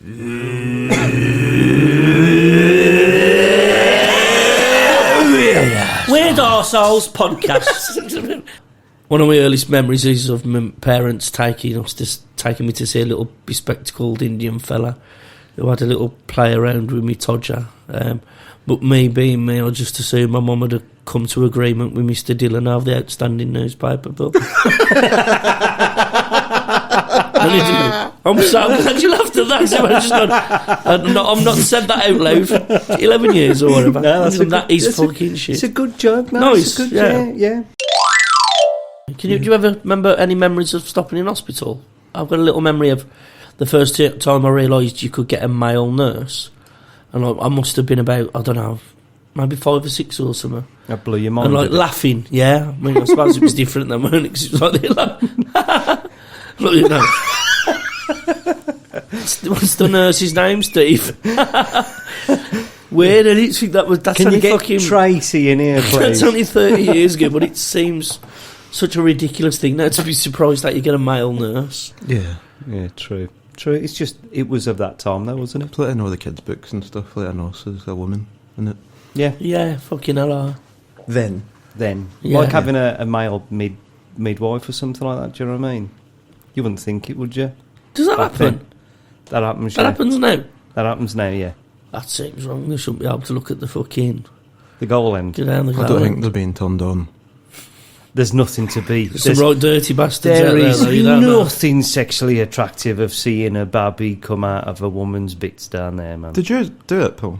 Weird Arseholes podcast. One of my earliest memories is of my parents taking me to see a little bespectacled Indian fella who had a little play around with me Todger. But me being me, I just assumed my mum had come to agreement with Mr. Dillon of the outstanding newspaper book. I'm so glad you laughed at that. So I'm not said that out loud for 11 years or whatever. No, that is fucking shit. It's a good joke. Nice, it's a good, yeah. Do you ever remember any memories of stopping in hospital? I've got a little memory of the first time I realised you could get a male nurse. And I must have been about, I don't know, maybe 5 or 6 or something. That blew your mind. And like laughing, yeah. I mean, I suppose it was different then, wasn't it? Because it was like, look, you know. What's the nurse's name, Steve? Weird, I didn't think that's Can only you get fucking Tracy in here, please? That's only 30 years ago, but it seems such a ridiculous thing now to be surprised that you get a male nurse. Yeah, true. It's just, it was of that time though, wasn't it? Like I know the kids' books and stuff, like I know there's a woman in it. Yeah, fucking hell. Then. Yeah. Like having a male midwife or something like that, do you know what I mean? You wouldn't think it, would you? Does that happen? That happens, That happens now? That happens now, yeah. That seems wrong. They shouldn't be able to look at the fucking... The goal end. Get down the I don't think they're being turned on. There's nothing to be. There's some right dirty bastards there out there. There is though, nothing sexually attractive of seeing a baby come out of a woman's bits down there, man. Did you do it, Paul?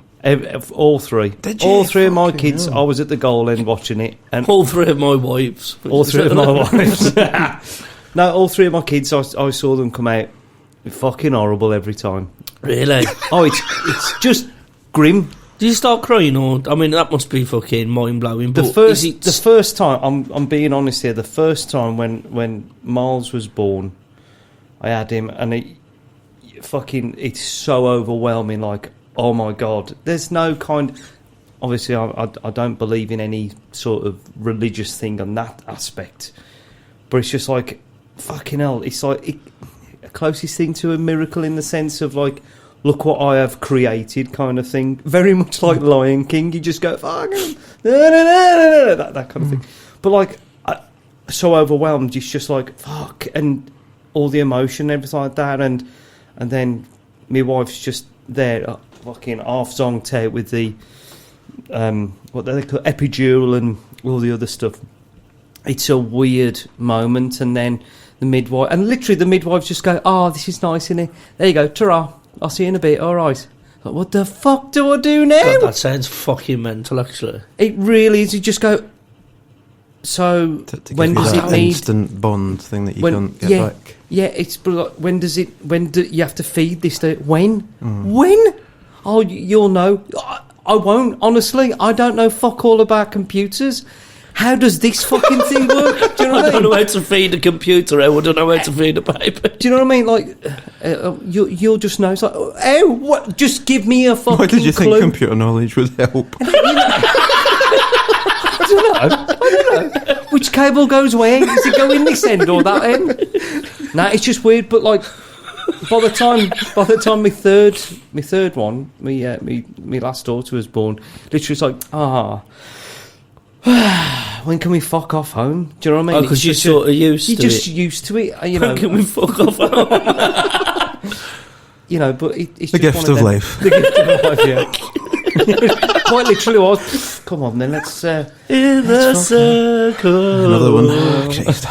All three. Did you? All three of my Fucking kids. hell. I was at the goal end watching it. And all 3 of my wives. all 3 of my wives. No, all 3 of my kids, I saw them come out fucking horrible every time. Really? Oh, it's just grim. Did you start crying? Or I mean, that must be fucking mind-blowing. The but first time, I'm being honest here, the first time when Miles was born, I had him, and it's so overwhelming, like, oh my God. There's no obviously I don't believe in any sort of religious thing on that aspect, but it's just like, fucking hell, it's like the closest thing to a miracle in the sense of like, look what I have created kind of thing. Very much like Lion King. You just go, fucking, that kind of thing. But like, so overwhelmed, it's just like, fuck, and all the emotion and everything like that. And then my wife's just there, fucking half zonked out with the, what they call epidural and all the other stuff. It's a weird moment. And then the midwife, and literally the midwives just go, oh, this is nice, isn't it? There you go, ta-ra. I'll see you in a bit, alright. Like, what the fuck do I do now? God, that sounds fucking mental, actually. It really is. You just go, so when does it need... instant bond thing that you can't get back. Yeah, it's like, when do you have to feed this to... When? When? Oh, you'll know. I won't, honestly. I don't know fuck all about computers. How does this fucking thing work? Do you know what I mean? I don't know how to feed a computer. I don't know how to feed a paper. Do you know what I mean? Like, you'll just know. It's like, oh, what? Just give me a fucking clue. Why did you think computer knowledge would help? I don't know. Which cable goes where? Does it go in this end or that end? Nah, it's just weird. But like, by the time my third one, my last daughter was born, literally it's like, when can we fuck off home? Do you know what I mean? Because you're sort of used to it. You're just used to it, you know. When can we fuck off home? You know, but it's the just gift of life. The gift of life, yeah. Quite literally was. Come on, then, let's... in the circle. Another one. Oh, Christ.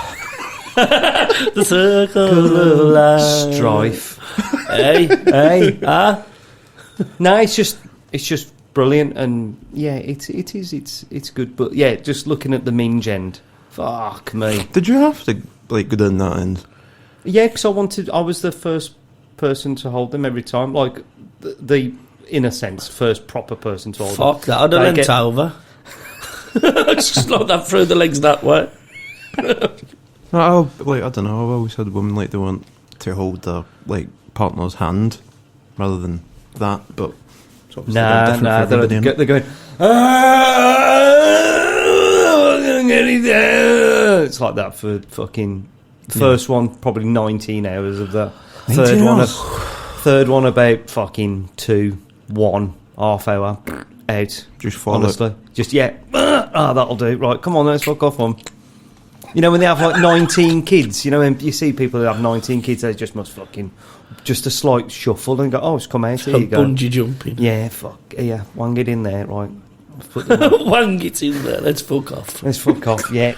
The circle of life. Strife. Hey, No, it's just brilliant, and yeah, it's good, but yeah, just looking at the minge end, fuck me. Did you have to like go down that end? Yeah, because I was the first person to hold them every time, like the in a sense first proper person to hold them. Fuck that, I'd have leant over. Just like that through the legs that way. No, I don't know, I've always had women like they want to hold their like partner's hand rather than that, but nah, they're going, it's like that for fucking first one, probably 19 hours of that. Third one, Third one about fucking 2, 1, half hour, out. Just follow Honestly. Just, that'll do. Right, come on, let's fuck off one. You know, when they have like 19 kids, you know, when you see people who have 19 kids, they just must fucking, just a slight shuffle and go, oh, it's come out, here you go. Bungee jumping. Yeah, wang it in there, right. Wang it in there, let's fuck off. Let's fuck off, yeah.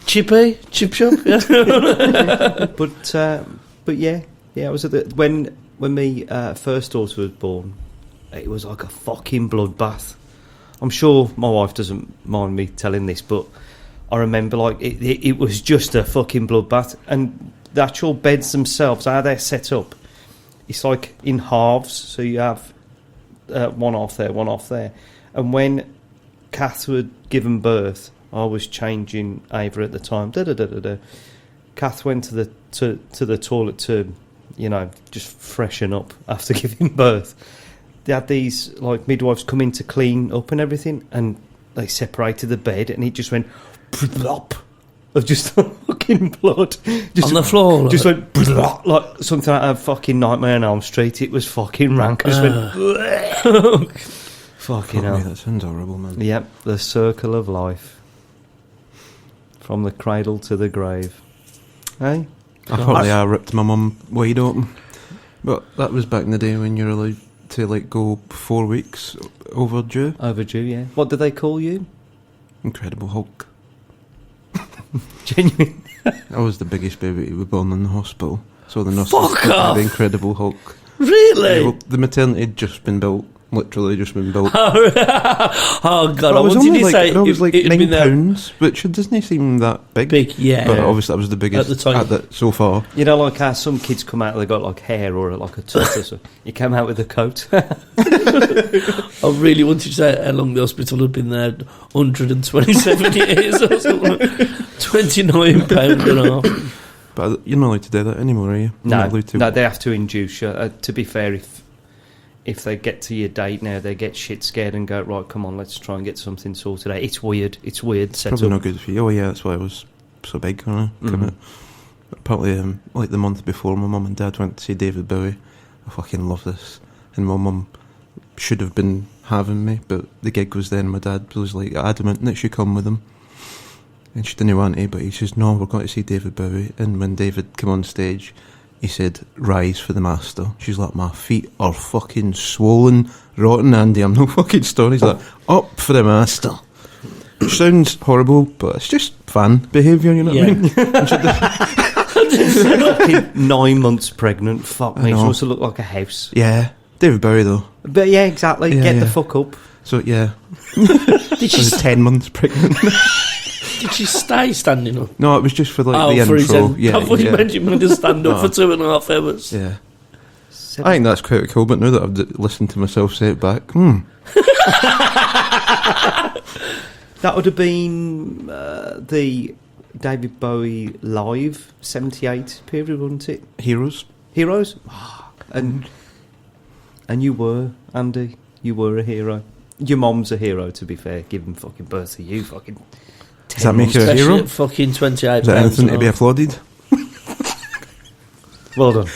Chippy? Chip shop? Yeah. But yeah, I was at the, when my first daughter was born, it was like a fucking bloodbath. I'm sure my wife doesn't mind me telling this, but I remember like it was just a fucking bloodbath. And the actual beds themselves, how they're set up, it's like in halves. So you have one half there, one half there. And when Kath had given birth, I was changing Ava at the time. Kath went to the toilet to, you know, just freshen up after giving birth. They had these like midwives come in to clean up and everything, and they separated the bed, and it just went plop of just fucking blood just on the floor. Just went plop, like something out of fucking Nightmare on Elm Street. It was fucking rank. Just went fucking hell. That sounds horrible, man. Yep, the circle of life, from the cradle to the grave. Hey, I ripped my mum wide open, but that was back in the day when you're allowed to like go 4 weeks overdue. Yeah. What do they call you? Incredible Hulk. Genuine. I was the biggest baby to be born in the hospital, so the nurse Fuck off! the Incredible Hulk. Really? Yeah, well, the maternity had just been built. Literally just been built. Oh God! I wanted you to say it was like it'd been £9, which doesn't seem that big. yeah. But obviously that was the biggest at the time. So far. You know, like how some kids come out, they got like hair or like a tortoise. You came out with a coat. I really wanted to say how long the hospital had been there. 127 years or something. £29 and a half. But you're not allowed to do that anymore, are you? No, they have to induce you. To be fair, if they get to your date now, they get shit scared and go, right, come on, let's try and get something sorted out. It's weird. Probably not good for you. Oh yeah, that's why I was so big. Apparently, like the month before, my mum and dad went to see David Bowie. I fucking love this. And my mum should have been having me, but the gig was then. My dad was like adamant that she come with him. And she didn't want to, but he says, no, we're going to see David Bowie. And when David came on stage, he said, rise for the master. She's like, my feet are fucking swollen, rotten, Andy. I'm no fucking stone. He's like, up for the master. Which sounds horrible, but it's just fan behaviour, you know what I mean? 9 months pregnant, fuck me. She wants to look like a house. Yeah. David Bowie, though. But yeah, exactly. Yeah, Get the fuck up. So, yeah. Did she 10 months pregnant. Did she stay standing up? No, it was just for like the for intro. I thought you meant you were going to stand up for 2.5 hours. Yeah. I think that's quite cool, but now that I've listened to myself say it back, That would have been the David Bowie live 78 period, wouldn't it? Heroes. And you were, Andy, you were a hero. Your mom's a hero, to be fair, giving fucking birth to you, fucking. Does that make you a hero? Fucking 28. Is that anything to be applauded? Well done.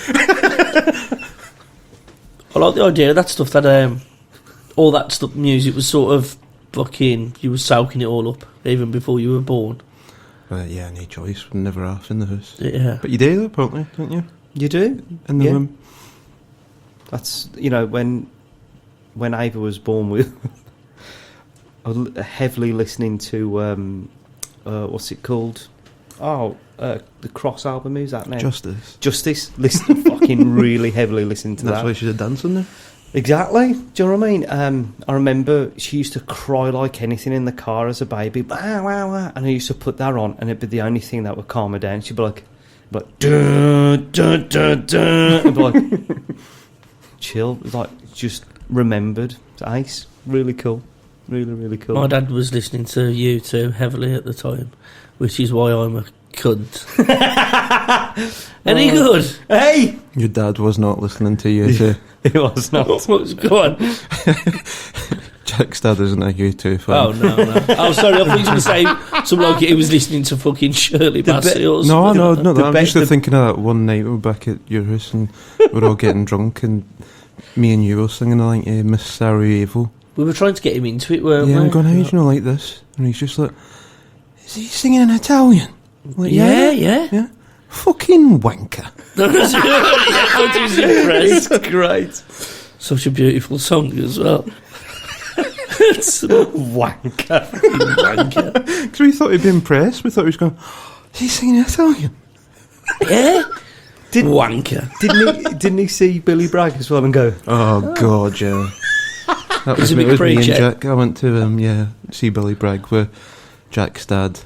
I like the idea of that stuff. That all that stuff, music was sort of fucking. You were soaking it all up even before you were born. Yeah, no choice. Never off in the house. Yeah, but you do, apparently, don't you? You do in the room. That's when Ava was born, I was heavily listening to what's it called? The Cross album. Who's that now? Justice. Listen, fucking really heavily listening to that. That's why she's a dancer now. Exactly. Do you know what I mean? I remember she used to cry like anything in the car as a baby. Wow, wow, wow. And I used to put that on, and it'd be the only thing that would calm her down. She'd be like, dun, dun, dun, dun. And be like, chill. Like, just remembered. It's ace. Really cool. Really, really cool. My dad was listening to U2 heavily at the time, which is why I'm a cunt. Any good? Hey! Your dad was not listening to you, too. He was not. Go on. Jack's dad isn't a U2 fan. Oh, no. Oh, sorry, I thought you were going to say something like he was listening to fucking Shirley Bassey or something. No, not that. I'm just thinking of that one night we were back at your house and we're all getting drunk and me and you were singing, I think, Miss Sarajevo. We were trying to get him into it, weren't we? Yeah, I'm going, how do you know like this? And he's just like, is he singing in Italian? I'm like, yeah. Fucking wanker. It's great. Such a beautiful song as well. It's wanker. Because we thought he'd be impressed. We thought he was going, is he singing in Italian? Yeah. Wanker. Didn't he see Billy Bragg as well and go, oh, God, yeah. That was me and Jack. I went to see Billy Bragg with Jack's dad.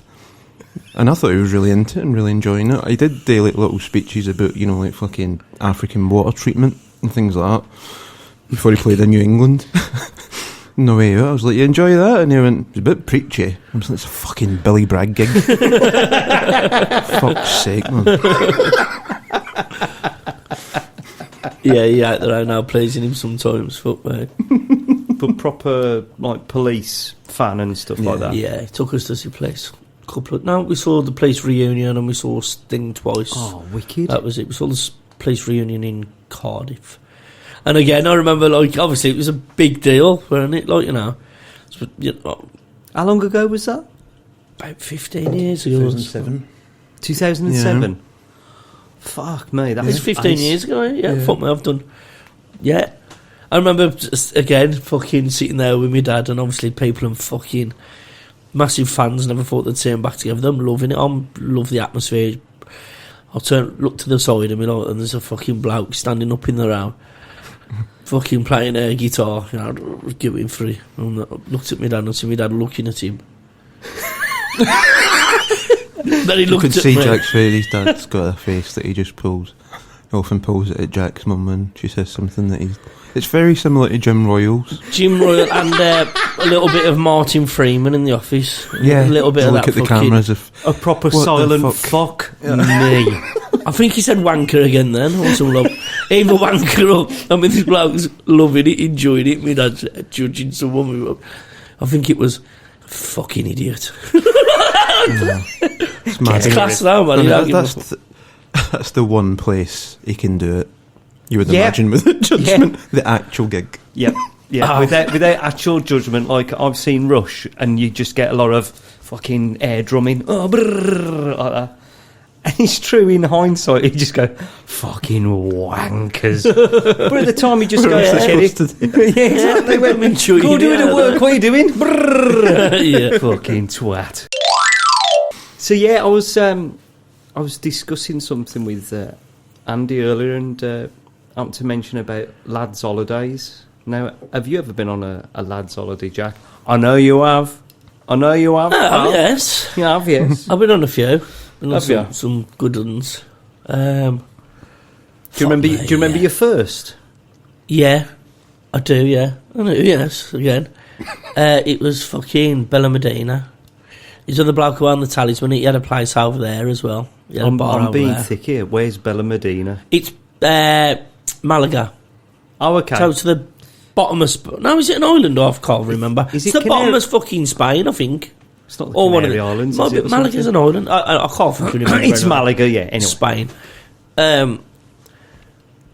And I thought he was really into it and really enjoying it. He did do like little speeches about, you know, like fucking African water treatment and things like that before he played in New England. No way. I was like, you enjoy that? And he went, it's a bit preachy. I was like, it's a fucking Billy Bragg gig. Fuck's sake, man. Yeah, he out there now pleasing him sometimes. Fuck me. But proper like police fan and stuff like that. Yeah, he took us to see Police. We saw the Police reunion and we saw Sting twice. Oh, wicked! That was it. We saw the Police reunion in Cardiff, and again I remember, like, obviously it was a big deal, wasn't it? Like, you know, how long ago was that? About 15 years ago. 2007. 2007. Yeah. Fuck me, that was 15 years ago. Yeah, fuck me, I've done. Yeah, I remember just, again fucking sitting there with my dad, and obviously people and fucking massive fans. Never thought they'd see them back together. I'm loving it. Love the atmosphere. I'll look to the side of me, and there's a fucking bloke standing up in the row, fucking playing a guitar, you know, giving free. And I looked at my dad and see my dad looking at him. Then he looked you could at see me. Jack's face. His dad's got a face that he just pulls. He often pulls it at Jack's mum when she says something that he's... It's very similar to Jim Royals. Jim Royal and a little bit of Martin Freeman in The Office. Yeah, a little bit of look that. Look at the cameras. A proper silent fuck me. I think he said wanker again then. Also love either wanker or... I mean, this bloke's loving it, enjoying it. My dad's judging someone. I think it was fucking idiot. It's mad. It's class now, man. That's the one place he can do it. You would imagine with the judgment, the actual gig. Yep. Yeah, without actual judgment, like I've seen Rush, and you just get a lot of fucking air drumming, like that. And it's true in hindsight, you just go, fucking wankers. But at the time, you just go, yeah, exactly. Go do it at work, what are you doing? Yeah. Fucking twat. So yeah, I was discussing something with Andy earlier, and I'm to mention about lads' holidays. Now, have you ever been on a lads' holiday, Jack? I know you have. Yes. You have, yes. I've been on a few. Been on Have you? Some good ones. Do you remember your first? Yeah, I do, yeah. I know, yes, again. It was fucking Bella Medina. He's on the bloke who won the Talisman. He had a place over there as well. I'm being thick here. Where's Bella Medina? It's Malaga. Oh, okay. So to the bottom of Spain. No, is it an island? I can't remember. Is it's it the bottom of fucking Spain, I think. It's not the Canary Islands, is it? Malaga's an island. I can't fucking remember. It's Malaga, yeah. Anyway. Spain. And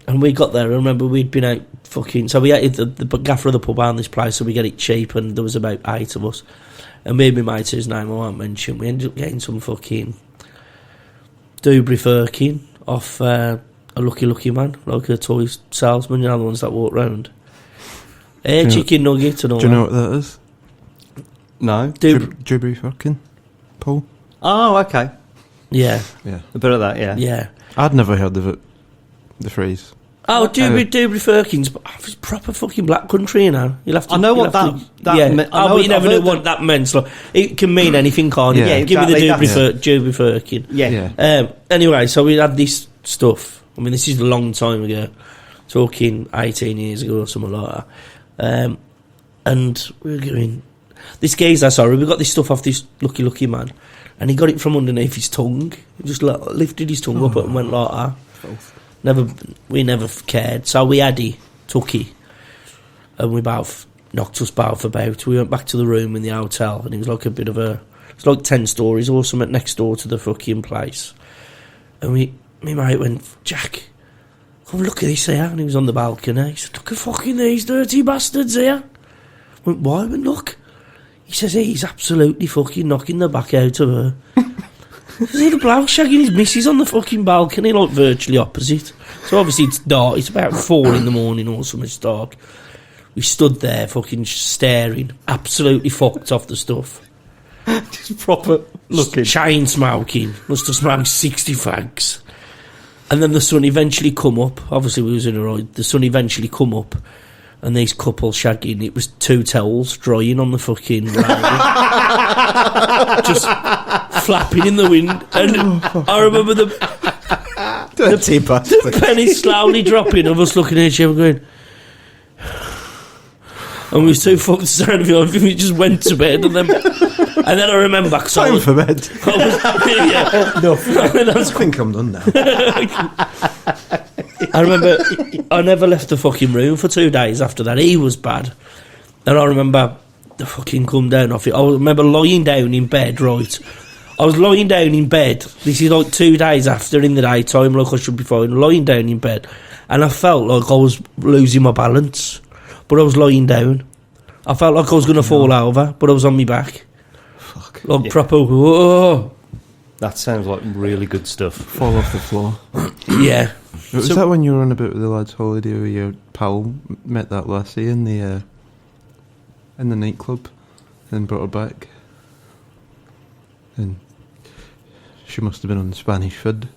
we got there. I remember we'd been out fucking... So we ate the gaffer of the pub on this place, so we get it cheap, and there was about 8 of us. And me and my mate, whose name I won't mention, we ended up getting some fucking Dubry Firkin off a Lucky Man, like a toy salesman, you know, the ones that walk round. Chicken nugget and all that. Do you know what that is? No. Dubry Firkin, Paul? Oh, okay. Yeah. A bit of that, yeah. Yeah. I'd never heard of it, the phrase. Oh, Dubry Firkins, but it's proper fucking black country, you know. You'll have to. I know what that meant. But you never know what that meant. So it can mean anything, can't it? Yeah, Give me the exactly, Dubry Firkin. Yeah. Anyway, so we had this stuff. I mean, this is a long time ago, talking 18 years ago or something like that. And we were going. This geezer, we got this stuff off this Lucky Man, and he got it from underneath his tongue. He just lifted his tongue up and went like that. We never cared. So we had took it, and we both knocked us both about. We went back to the room in the hotel, and it was like a bit of a... It's like 10 stories or something next door to the fucking place. And me mate went, Jack, come look at this here. And he was on the balcony. He said, look at fucking these dirty bastards here. I went, why? I went, look. He says, he's absolutely fucking knocking the back out of her. See the bloke shagging his missus on the fucking balcony, like virtually opposite. So obviously it's dark. It's about 4 in the morning or something. It's dark. We stood there fucking staring, absolutely fucked off the stuff. Just proper looking. Chain smoking. Must have smoked 60 fags. And then the sun eventually come up. Obviously we was in a ride. The sun eventually come up. And these couple shagging. It was 2 towels drying on the fucking railing. Just flapping in the wind. And I remember the penny slowly dropping of us looking at each other going... And we was too fucked to stand behind him. We just went to bed, and then I remember because time for bed. No, I think I'm done now. I remember I never left the fucking room for 2 days after that. He was bad, and I remember the fucking come down off it. I remember lying down in bed. Right, I was lying down in bed. This is like 2 days after in the daytime, like I should be fine. Lying down in bed, and I felt like I was losing my balance. But I was lying down. I felt like I was going to fall over, but I was on my back. Fuck. Like proper, whoa. That sounds like really good stuff. Fall off the floor. Yeah. Was that when you were on about with the lads' holiday where your pal met that lassie in the nightclub and brought her back? And she must have been on the Spanish Fud.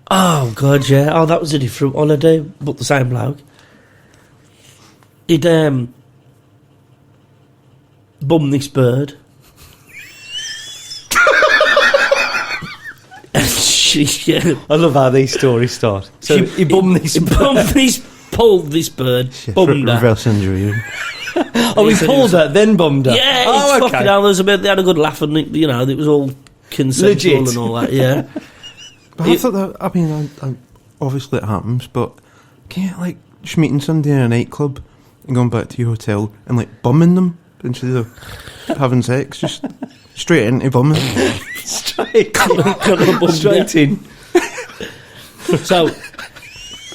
Oh, God, yeah. Oh, that was a different holiday, but the same bloke. He'd bum this bird. And she... I love how these stories start. So he bummed this bird. Pulled this bird, bummed her. Reverse injury. Oh, he pulled her, then bummed her. Yeah, oh, it's okay. fucking hell. They had a good laugh, and you know, it was all consensual legit. And all that, yeah. But I thought that, I mean, obviously it happens, but can you, like, just meeting somebody in a nightclub and going back to your hotel and, like, bumming them instead of having sex, just straight into bumming. Straight in. So,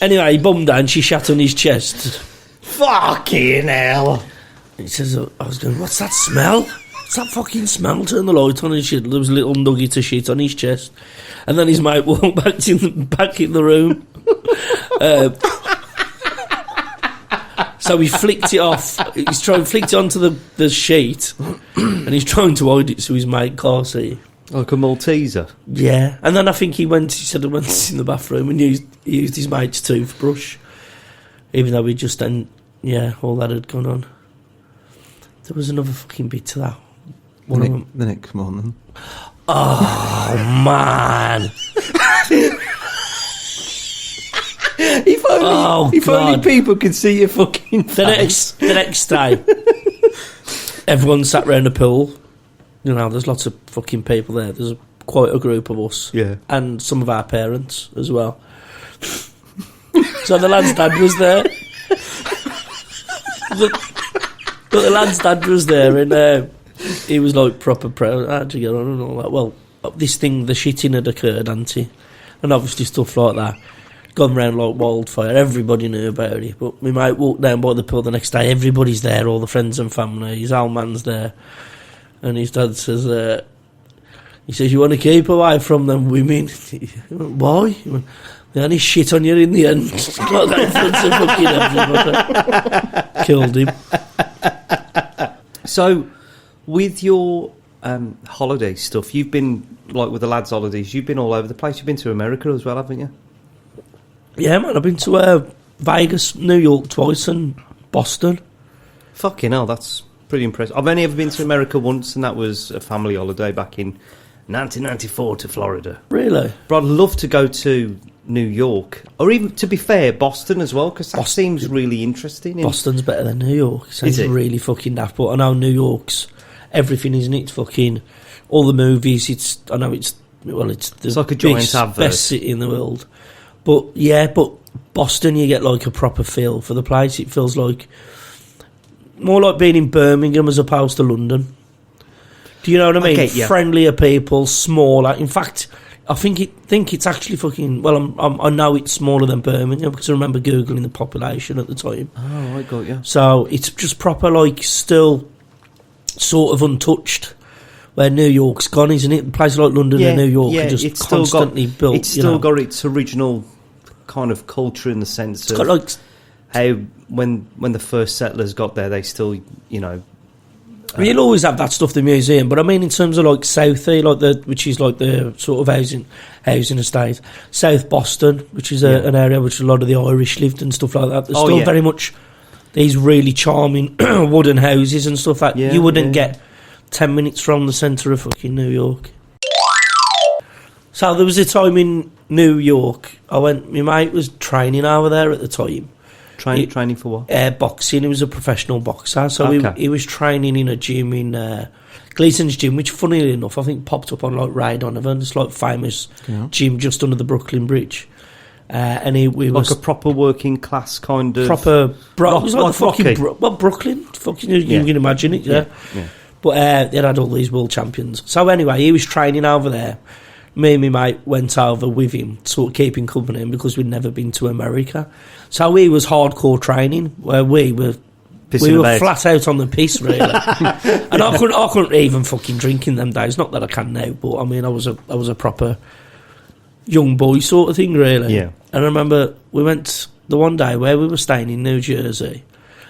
anyway, he bummed her and she shat on his chest. Fucking hell. He says, I was going, what's that smell? What's that fucking smell? Turn the light on and shit. There was a little nugget of shit on his chest. And then his mate walked back in the room. So he flicked it off. He's trying to flick it onto the sheet, and he's trying to hide it so his mate can't see. Like a Malteser. Yeah, and then I think he said he went in the bathroom and used his mate's toothbrush, even though he just then, yeah, all that had gone on. There was another fucking bit to that. The next morning. Oh man. If only people could see your fucking face. The next day, everyone sat round a pool. You know, there's lots of fucking people there. There's quite a group of us. Yeah. And some of our parents as well. So the lad's dad was there. But the lad's dad was there, and he was like proper proud. How'd you get on and all that? Well, this thing, the shitting had occurred, auntie. And obviously stuff like that. Gone round like wildfire. Everybody knew about it. But we might walk down by the pool the next day. Everybody's there, all the friends and family. His old man's there. And his dad says, he says, you want to keep away from them women? Why? He went, they only shit on you in the end. Like that in front of fucking everybody. Killed him. So, with your holiday stuff, you've been, like with the lads' holidays, you've been all over the place. You've been to America as well, haven't you? Yeah, man, I've been to Vegas, New York twice, and Boston. Fucking hell, that's pretty impressive. I've only ever been to America once, and that was a family holiday back in 1994 to Florida. Really? But I'd love to go to New York, or even, to be fair, Boston as well, because that seems really interesting. Boston's better than New York. It's really fucking daft, but I know New York's everything, isn't it? It's fucking all the movies. It's like a giant advert. Best city in the world. But yeah, Boston, you get like a proper feel for the place. It feels like more like being in Birmingham as opposed to London. Do you know what I mean? get ya. Friendlier people, smaller. In fact, I think it's actually fucking. Well, I know it's smaller than Birmingham because I remember googling the population at the time. Oh, I got you. So it's just proper, like, still sort of untouched. Where New York's gone, isn't it? Places like London and New York are just it's constantly built. It's still got its original kind of culture in the sense of got like how when the first settlers got there, they still, you know. You'll always have that stuff in the museum, but I mean in terms of like Southie, which is like the sort of housing estate, South Boston, which is an area which a lot of the Irish lived and stuff like that. There's still very much these really charming wooden houses and stuff that you wouldn't get 10 minutes from the centre of fucking New York. So there was a time in New York, my mate was training over there at the time. Training for what? Boxing. He was a professional boxer, so he was training in a gym in Gleason's gym, which, funnily enough, I think popped up on like Ray Donovan. It's like famous gym just under the Brooklyn Bridge, and we was like a proper working class kind of proper. It was like Rocky. fucking Brooklyn. Fucking you can imagine it, yeah. But they had all these world champions. So anyway, he was training over there. Me and my mate went over with him, sort of keeping company, because we'd never been to America. So he was hardcore training, where we were flat out on the piss, really. And I couldn't even fucking drink in them days. Not that I can now, but I mean, I was a proper young boy sort of thing, really. Yeah. And I remember we went the one day where we were staying in New Jersey.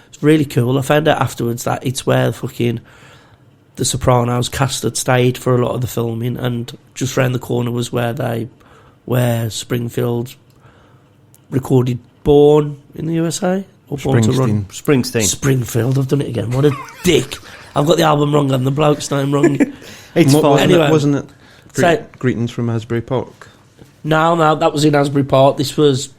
It's really cool. I found out afterwards that it's where fucking The Sopranos cast had stayed for a lot of the filming, and just round the corner was where Springfield recorded Born in the USA, or Born to Run. Springsteen. Springfield, I've done it again. What a dick. I've got the album wrong and the bloke's name wrong. It's fine. Anyway, wasn't it Greetings from Asbury Park? No, that was in Asbury Park. This was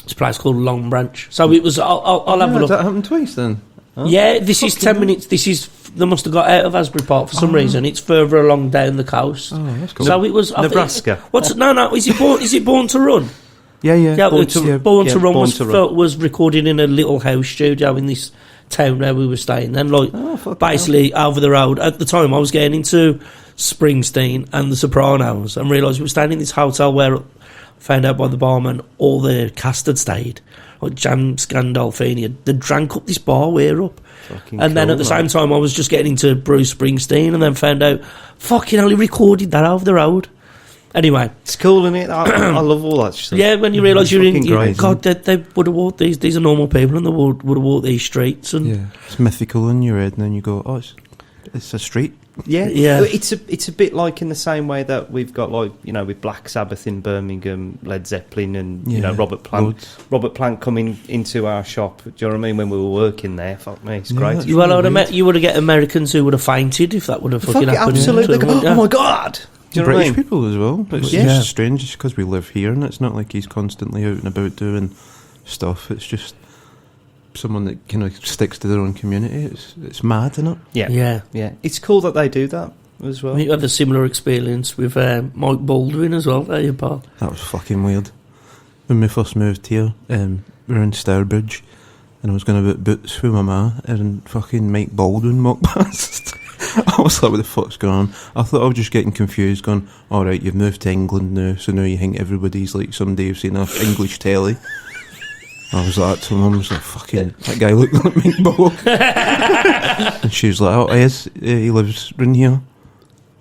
a place called Long Branch. So it was, I'll have a look. That happened twice then? Huh? Yeah, this is 10 minutes. They must have got out of Asbury Park for some reason. It's further along down the coast. Oh, that's cool. So it was Nebraska. No. Is it Born to Run? Yeah. Born to Run was recorded in a little house studio in this town where we were staying. Then, basically over the road at the time, I was getting into Springsteen and The Sopranos, and realised we were staying in this hotel where I found out by the barman all the cast had stayed. Like James Gandolfini, they drank up this bar we're up. And then at the same time I was just getting into Bruce Springsteen, and then found out fucking hell, he recorded that over the road. Anyway, it's cool, isn't it? I love all that stuff. Yeah, when you realise you're in great, God, they would have walked these are normal people, and they would have walked these streets, and it's mythical in your head, and then you go, oh, it's a street. Yeah. It's a bit like in the same way that we've got, like, you know, with Black Sabbath in Birmingham, Led Zeppelin, and you know, Robert Plant coming into our shop. Do you know what I mean? When we were working there, fuck me, it's great. You would have get Americans who would have fainted if that would have fucking happened. Absolutely. Oh my god. Do you know British what I mean? people as well. It's just strange, just because we live here, and it's not like he's constantly out and about doing stuff. It's just someone that kind of sticks to their own community. It's mad, isn't it? Yeah. It's cool that they do that as well. You had a similar experience with Mike Baldwin as well, there you pal. That was fucking weird. When we first moved here, we were in Stourbridge, and I was going to boot boots with my ma, and fucking Mike Baldwin walked past. I was like, what the fuck's going on? I thought I was just getting confused, going, alright, you've moved to England now, so now you think everybody's like somebody who's seen enough English telly. I was like to my mum, was like, fucking, that guy looked like Mike Baldwin. And she was like, oh, he lives in here. I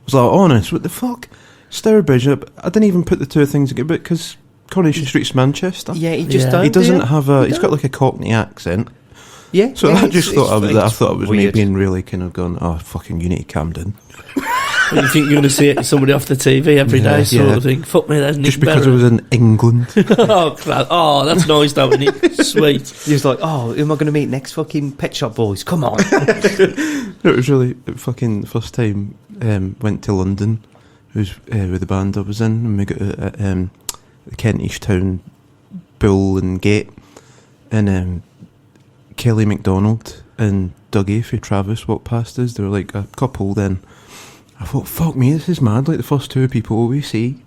was like, honest, what the fuck? Stourbridge, I didn't even put the two things together, because Coronation Street's Manchester. Yeah, he just don't. He doesn't have he's got like a Cockney accent. Yeah. So I just thought it was me weird. being really kind of going, oh, fucking, you need to calm down. You think you're going to see somebody off the TV every day, sort of thing. Fuck me, there's Nick just because Berry. it was in England. Oh, that's nice, though, isn't it? Sweet. He was like, oh, who am I going to meet next? Fucking Pet Shop Boys, come on. It was really fucking first time went to London. It was with the band I was in, and we got the Kentish Town Bull and Gate, and Kelly MacDonald and Dougie for Travis walked past us. They were like a couple then. I thought, fuck me, this is mad. Like, the first two people we see,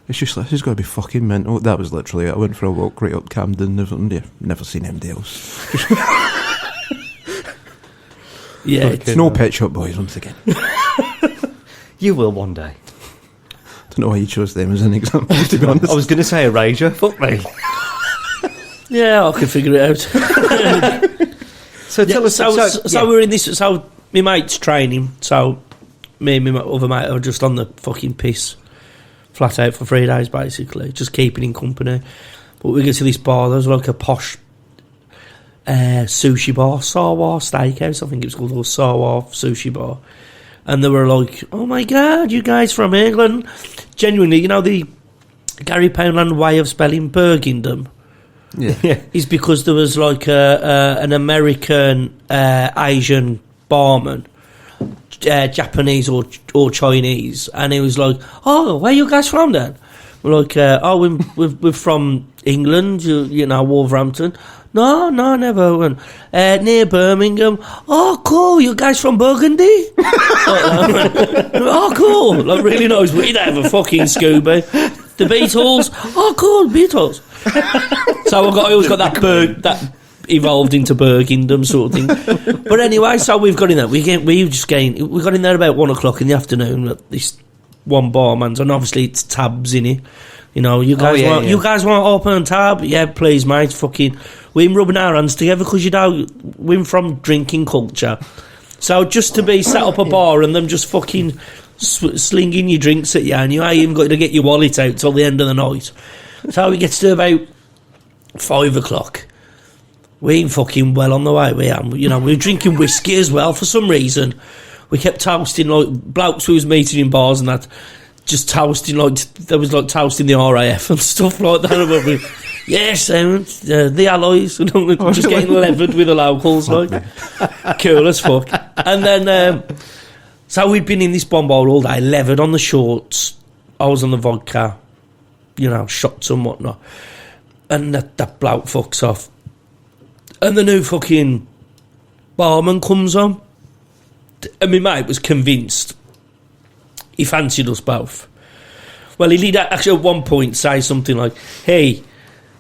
it's just like, this has got to be fucking mental. That was literally it. I went for a walk right up Camden. Never seen anybody else. Yeah, It's no Pet Shop Boys once again. You will one day. Don't know why you chose them as an example, to be honest. I was going to say Erasure. Fuck me. yeah, I can figure it out. So tell us. So we're in this. So my mate's training. So me and my other mate are just on the fucking piss, flat out for 3 days, basically, just keeping in company. But we get to this bar. There's like a posh sushi bar, Sawa Steakhouse, I think it was called, or Sawa Sushi Bar. And they were like, "Oh my God, you guys from England?" Genuinely, you know the Gary Powndland way of spelling Bergindom. Yeah. Is because there was like an American Asian barman, Japanese or Chinese, and he was like, "Oh, where you guys from then?" We're like, we're from England, you know, Wolverhampton. No, never went. Near Birmingham. Oh, cool, you guys from Burgundy? Oh, cool, like really nice. We don't have a fucking Scooby. The Beatles. Oh, cool, Beatles. So I always got that evolved into Bergindom sort of thing. But anyway, so we've got in there. We got in there about 1 o'clock in the afternoon at this one barman's, and obviously it's tabs in it. You know, you guys you guys want to open a tab? Yeah, please, mate. Fucking, we're rubbing our hands together because you know we're from drinking culture. So just to be set up a bar and them just fucking slinging your drinks at you, and you ain't even got to get your wallet out till the end of the night. So it gets to about 5 o'clock. We ain't fucking well on the way. We are, you know, we're drinking whiskey as well for some reason. We kept toasting like blokes we was meeting in bars and that. Just toasting, like, there was like toasting the RAF and stuff like that. Yes, the alloys, just getting levered with the locals, like, cool as fuck. And then, so we'd been in this bombard all day, levered on the shorts. I was on the vodka, you know, shots and whatnot. And that bloke fucks off. And the new fucking barman comes on. And my mate was convinced he fancied us both. Well, he did actually at one point say something like, hey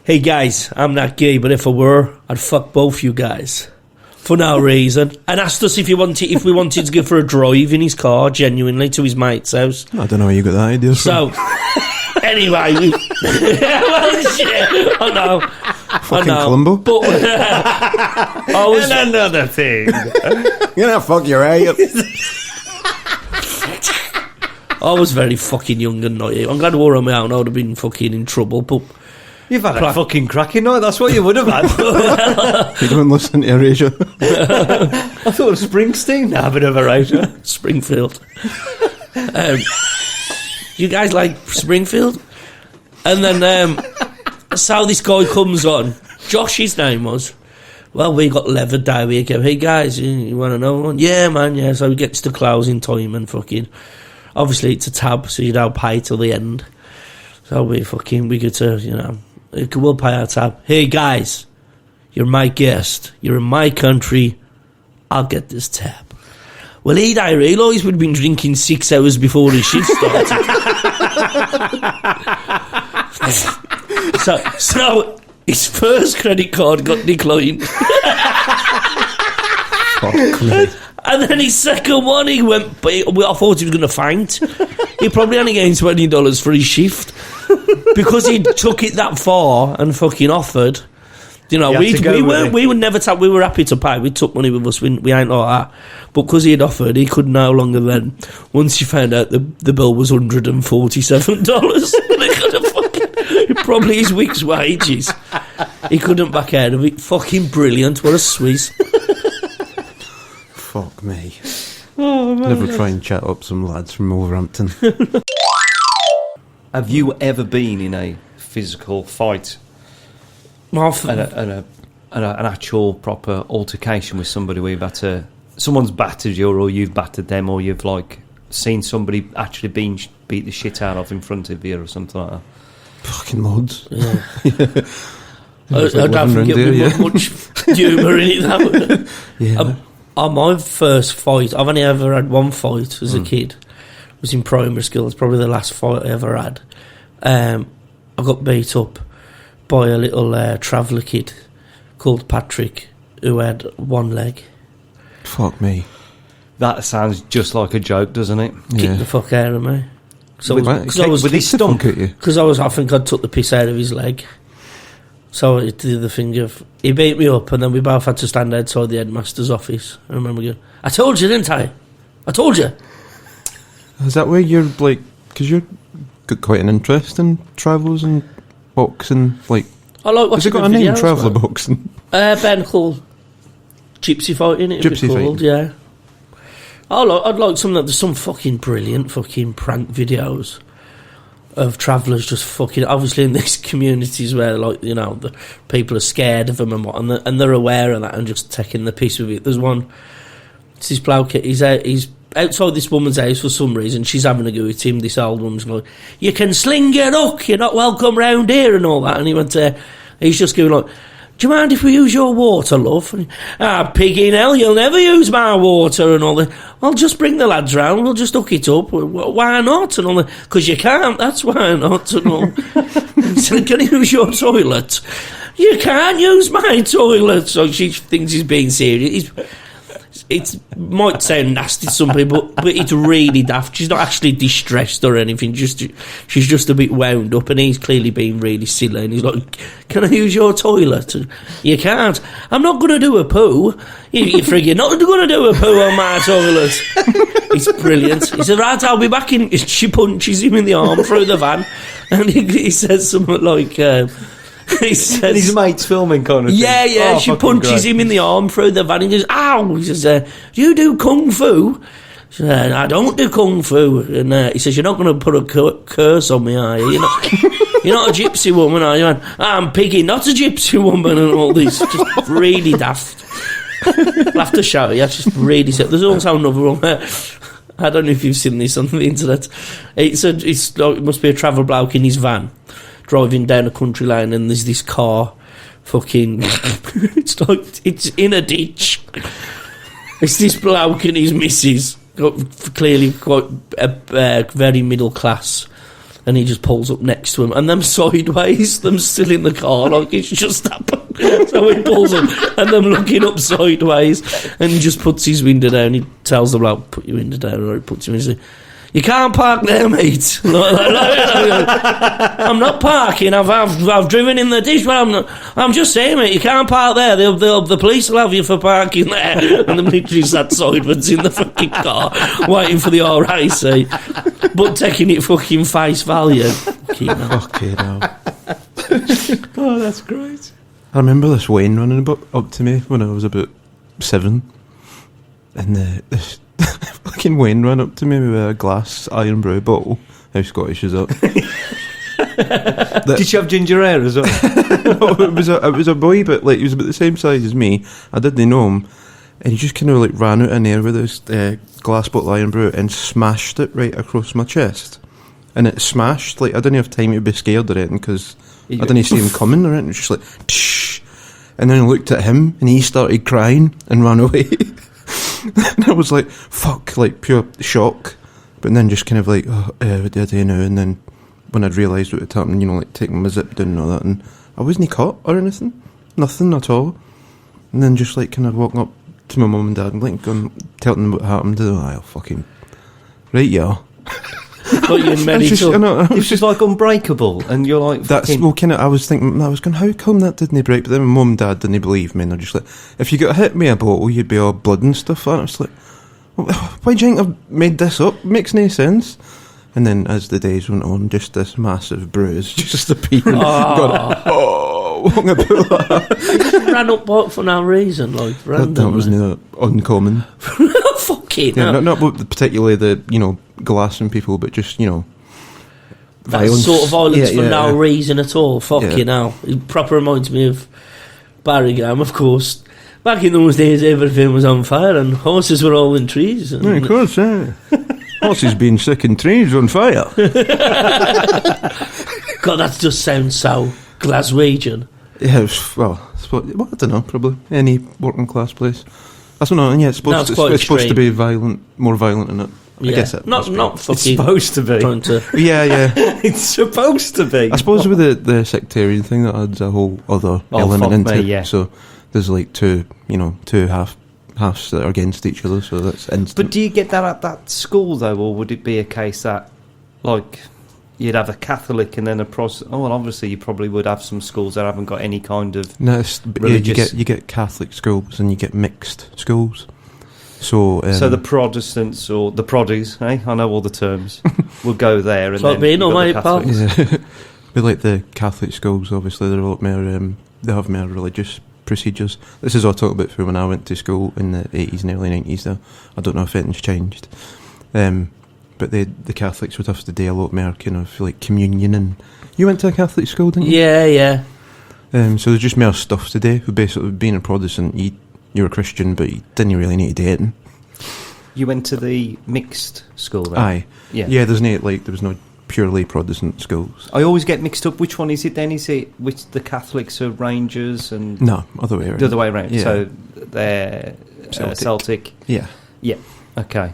guys, I'm not gay, but if I were, I'd fuck both you guys. For no reason. And asked us if we wanted to go for a drive in his car, genuinely, to his mate's house. I don't know where you got that idea from. So, anyway, well, shit, I know. Fucking Columbo. But I was... And another thing. You're gonna fuck your eye up. I was very fucking young and naive. I'm glad I wore on my own. I would have been fucking in trouble. But you've had a fucking cracking night. That's what you would have had. You don't listen to Erasure. I thought of Springsteen. Nah, a bit of Erasure. Springfield. You guys like Springfield? And then so this guy comes on. Josh, his name was. Well, we got levered down. We go, hey guys, you want to know one? Yeah, man, yeah. So he gets to closing time and fucking... Obviously, it's a tab, so you don't pay till the end. So we go to, you know, we'll pay our tab. Hey, guys, you're my guest. You're in my country. I'll get this tab. Well, he'd I realise we'd been drinking 6 hours before his shift started. so his first credit card got declined. And then his second one, he went... I thought he was going to faint. He probably only gained $20 for his shift. Because he took it that far and fucking offered. You know, we would never take... We were happy to pay. We took money with us. We ain't like that. But because he had offered, he could no longer then... Once he found out the bill was $147. Probably his week's wages. He couldn't back out of it. Fucking brilliant. What a Swiss. Fuck me. Oh, man. Never try and chat up some lads from Wolverhampton. Have you ever been in a physical fight? An actual proper altercation with somebody where someone's battered you, or you've battered them, or you've like seen somebody actually being beat the shit out of in front of you or something like that? Fucking loads. Yeah. I don't think it'll be much humour in it, though. Yeah. My first fight, I've only ever had one fight as a kid. It was in primary school. It's probably the last fight I ever had. I got beat up by a little traveller kid called Patrick, who had one leg. Fuck me. That sounds just like a joke, doesn't it? Kick the fuck out of me. With his stump at you? Because I think I took the piss out of his leg. So it did the thing of, he beat me up, and then we both had to stand outside the headmaster's office. I remember going, I told you, didn't I? I told you. Is that where you're like, because you've got quite an interest in travels and boxing, like, I like watching. has it got a name, Traveller Boxing? Ben called Gypsy Fighting, it'd Gypsy be called, Fighting. yeah. I'd like some, there's some fucking brilliant fucking prank videos of travellers just fucking, obviously in these communities where, like, you know, the people are scared of them and what, and they're aware of that and just taking the piss with it. There's one, it's this bloke, he's outside this woman's house for some reason, she's having a go at him, this old woman's going, you can sling your hook, you're not welcome round here and all that, and he went, he's just going like, do you mind if we use your water, love? Pig in hell, you'll never use my water and all that. Well, just bring the lads round, we'll just hook it up. Why not? And all that. Because you can't, that's why not. And all. So, can I use your toilet? You can't use my toilet. So she thinks he's being serious. It might sound nasty to some people, but it's really daft. She's not actually distressed or anything. She's just a bit wound up, and he's clearly being really silly. And he's like, "Can I use your toilet?" And, you can't. I'm not going to do a poo. You friggin' not going to do a poo on my toilet. It's brilliant. He said, "Right, I'll be back in." She punches him in the arm through the van, and he says something like. He says, his mate's filming kind of thing. Yeah, she punches him in the arm through the van. He goes, ow! He says, do you do kung fu? She said, I don't do kung fu. And he says, you're not going to put a curse on me, are you? You're not a gypsy woman, are you? And, I'm Piggy, not a gypsy woman, and all this. Just really daft. I'll have to show you. Just really sad. There's also another one where, I don't know if you've seen this on the internet. It must be a travel bloke in his van, driving down a country lane, and there's this car fucking it's in a ditch. It's this bloke and his missus, got clearly quite very middle class, and he just pulls up next to him, and them sideways, them still in the car like it's just happened. So he pulls up and them looking up sideways, and he just puts his window down. He tells the bloke, put your window down, or he puts him in. He says, you can't park there, mate. I'm not parking. I've driven in the ditch, but I'm not. I'm just saying, mate. You can't park there. The police will have you for parking there. And then literally sat sideways in the fucking car, waiting for the RAC, but taking it fucking face value. Fucking hell. Oh, that's great. I remember this Wayne running up to me when I was about 7, and this fucking Wayne ran up to me with a glass iron brew bottle. How Scottish is that? Did you have ginger ale as well? No, it was a boy, but like he was about the same size as me. I didn't know him, and he just kind of like ran out in air with this glass bottle iron brew and smashed it right across my chest. And it smashed, like I didn't have time to be scared or anything because I didn't see him coming or anything. It was just like, psh. And then I looked at him and he started crying and ran away. And I was like, fuck, like pure shock. But then just kind of like, what do I do now? And then when I'd realised what had happened, you know, like taking my zip down and all that, and I wasn't caught or anything. Nothing at all. And then just like kind of walking up to my mum and dad and like going, telling them what happened. Oh, fucking, right, yeah. But you're it was just like unbreakable, and you're like, that's well, kind of. I was thinking, I was going, how come that didn't break? But then my mum and dad didn't believe me, and they're just like, if you got hit me a bottle, you'd be all blood and stuff. And I was like, why do you think I've made this up? Makes no sense. And then as the days went on, just this massive bruise just appeared. Long about that. Ran up for no reason, like randomly. That wasn't uncommon. Fucking yeah, not particularly the glassing people, but just violence. That sort of violence for no reason at all. Fucking hell. It proper reminds me of Barrygam, of course. Back in those days, everything was on fire and horses were all in trees. And of course, yeah. Horses being sick in trees on fire. God, that just sounds so Glaswegian. Yeah, well, I don't know, probably any working class place. That's not, and yeah, it's supposed to be violent, more violent in it. I guess it not fucking. It's supposed to be. Yeah. It's supposed to be. I suppose with the sectarian thing, that adds a whole other element into it. Yeah. So there's like two half halves that are against each other, so that's instant. But do you get that at that school, though, or would it be a case that, like, you'd have a Catholic and then a Protestant? Oh, well, obviously you probably would have some schools that haven't got any kind of religious... you get Catholic schools and you get mixed schools. So the Protestants or the Proddies, I know all the terms, will go there. And like being all my pals. But like the Catholic schools, obviously they're a lot more, they have more religious procedures. This is what I talked about for when I went to school in the 80s and early 90s though. I don't know if anything's changed. But the Catholics would have to do a lot more kind of like communion. And you went to a Catholic school, didn't you? Yeah. So there's just more stuff to do. Basically, being a Protestant, you're a Christian, but you didn't really need to do it. You went to the mixed school then? Aye. Yeah, there was no purely Protestant schools. I always get mixed up. Which one is it then? Is it which the Catholics are Rangers and... No, other way around. The other way around. Yeah. So they're Celtic. Yeah. Okay.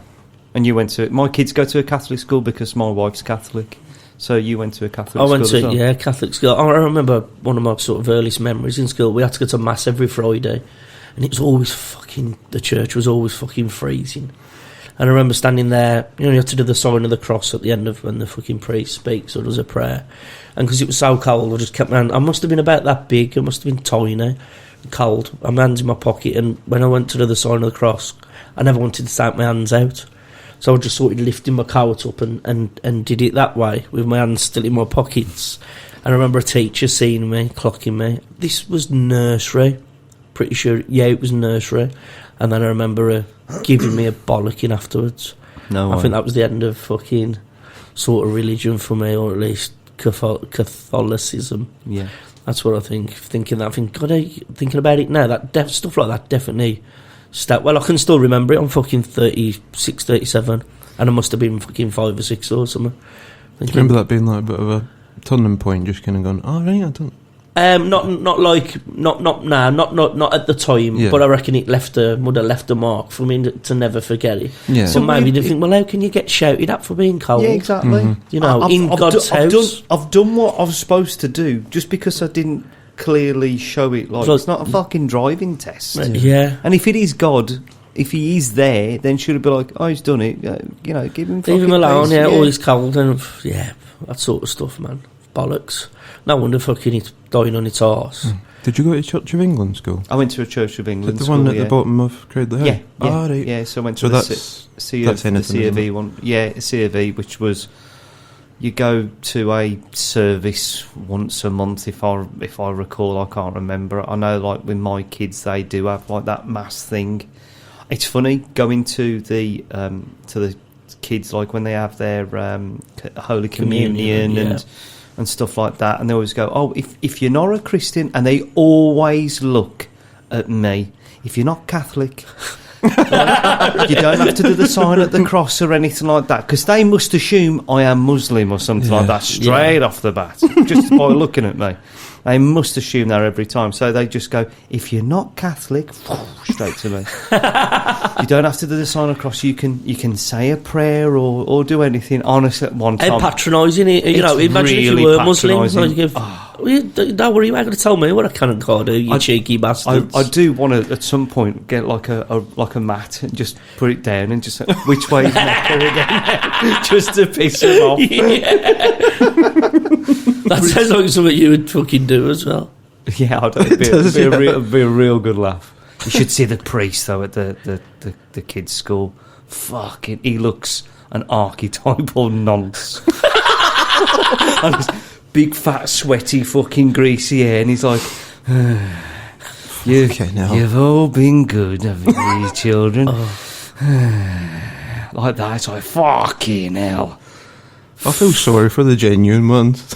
And you went to... My kids go to a Catholic school because my wife's Catholic. So you went to a Catholic school as well? Yeah, Catholic school. I remember one of my sort of earliest memories in school. We had to go to Mass every Friday. And it was always the church was always fucking freezing. And I remember standing there, you have to do the sign of the cross at the end of when the fucking priest speaks or does a prayer. And because it was so cold, I just kept my hand... I must have been about that big. I must have been tiny, cold. My hands in my pocket. And when I went to do the sign of the cross, I never wanted to take my hands out. So I just sort of lifting my coat up and did it that way, with my hands still in my pockets. And I remember a teacher seeing me, clocking me. This was nursery. Pretty sure, it was nursery. And then I remember her giving me a bollocking afterwards. No way. I think that was the end of fucking sort of religion for me, or at least Catholicism. Yeah. That's what I think. Thinking about it now, that stuff like that definitely... Well, I can still remember it. I'm fucking 36, 37, and I must have been fucking 5 or 6 or something. Do you remember that being like a bit of a turning point, just kind of going, oh, right, I don't... Not at the time, but I reckon it would have left a mark for me to never forget it. Yeah. So maybe they think, well, how can you get shouted at for being cold? Yeah, exactly. Mm-hmm. In God's house. I've done what I was supposed to do, just because I didn't clearly show it. Like, it's not a fucking driving test. Yeah. And if it is God, if he is there, then should it be like, oh, he's done it, give him leave him alone, or he's cold, and that sort of stuff, man. Bollocks. No wonder fucking it's dying on its arse. Did you go to Church of England school? I went to a Church of England the school, one at the bottom of Cradley Hill? Yeah. Oh, right. Yeah, so I went to the C of E one. Yeah, C of E, which was... You go to a service once a month, if I recall. I can't remember. I know, like, with my kids, they do have, like, that mass thing. It's funny, going to the kids, like, when they have their Holy Communion and stuff like that, and they always go, oh, if you're not a Christian, and they always look at me, if you're not Catholic, you don't have to do the sign at the cross or anything like that, because they must assume I am Muslim or something like that straight off the bat, just by looking at me. They must assume that every time. So they just go, if you're not Catholic, straight to me. You don't have to do the sign of the cross. You can say a prayer or do anything. Honestly, at one time... And patronising it. Imagine really if you were Muslim. Don't worry, you ain't going to tell me what I can and can't do, you cheeky bastards. I do want to, at some point, get like a mat and just put it down and just say, which way is Mecca again? Just to piss him off. That sounds like something you would fucking do as well. Yeah, it'd be a real good laugh. You should see the priest, though, at the kids' school. Fucking, he looks an archetypal nonce. And his big, fat, sweaty, fucking greasy hair, and he's like, you've all been good, haven't you, children? Like that, it's like, fucking hell. I feel sorry for the genuine ones.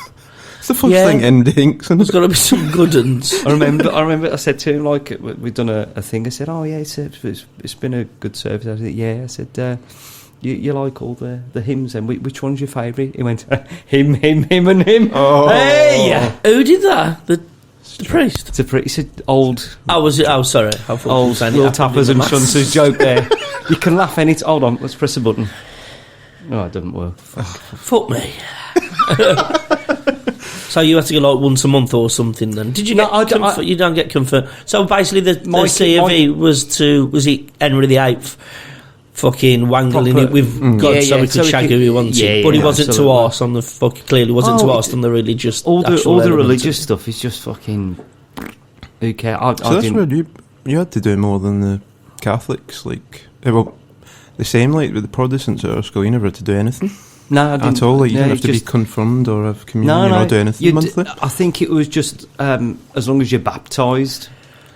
The first thing ending. There's got to be some good ones. I remember I said to him, like, we'd done a thing. I said, oh yeah, it's been a good service. I said, yeah. I said, you like all the hymns, and which one's your favourite? He went, him and him. Oh, hey, who did that? The priest. He said old. Oh, was it? Oh, sorry. Old little tappers and shunts joke there. You can laugh any. Hold on, let's press a button. Oh, it didn't work. Fuck me. So you had to go like once a month or something then? Did you No, get you don't get confirmed. So basically the C of E was it Henry VIII fucking wangling it with God so he could shag who he wanted. But he wasn't too arse on the clearly wasn't too arse on the religious all the religious stuff is just fucking who cares? So that's where you had to do more than the Catholics, like well the same like with the Protestants at our school, you never had to do anything. No, I didn't, at all. Like, you didn't have to be confirmed or have communion or do anything monthly. I think it was just as long as you're baptised.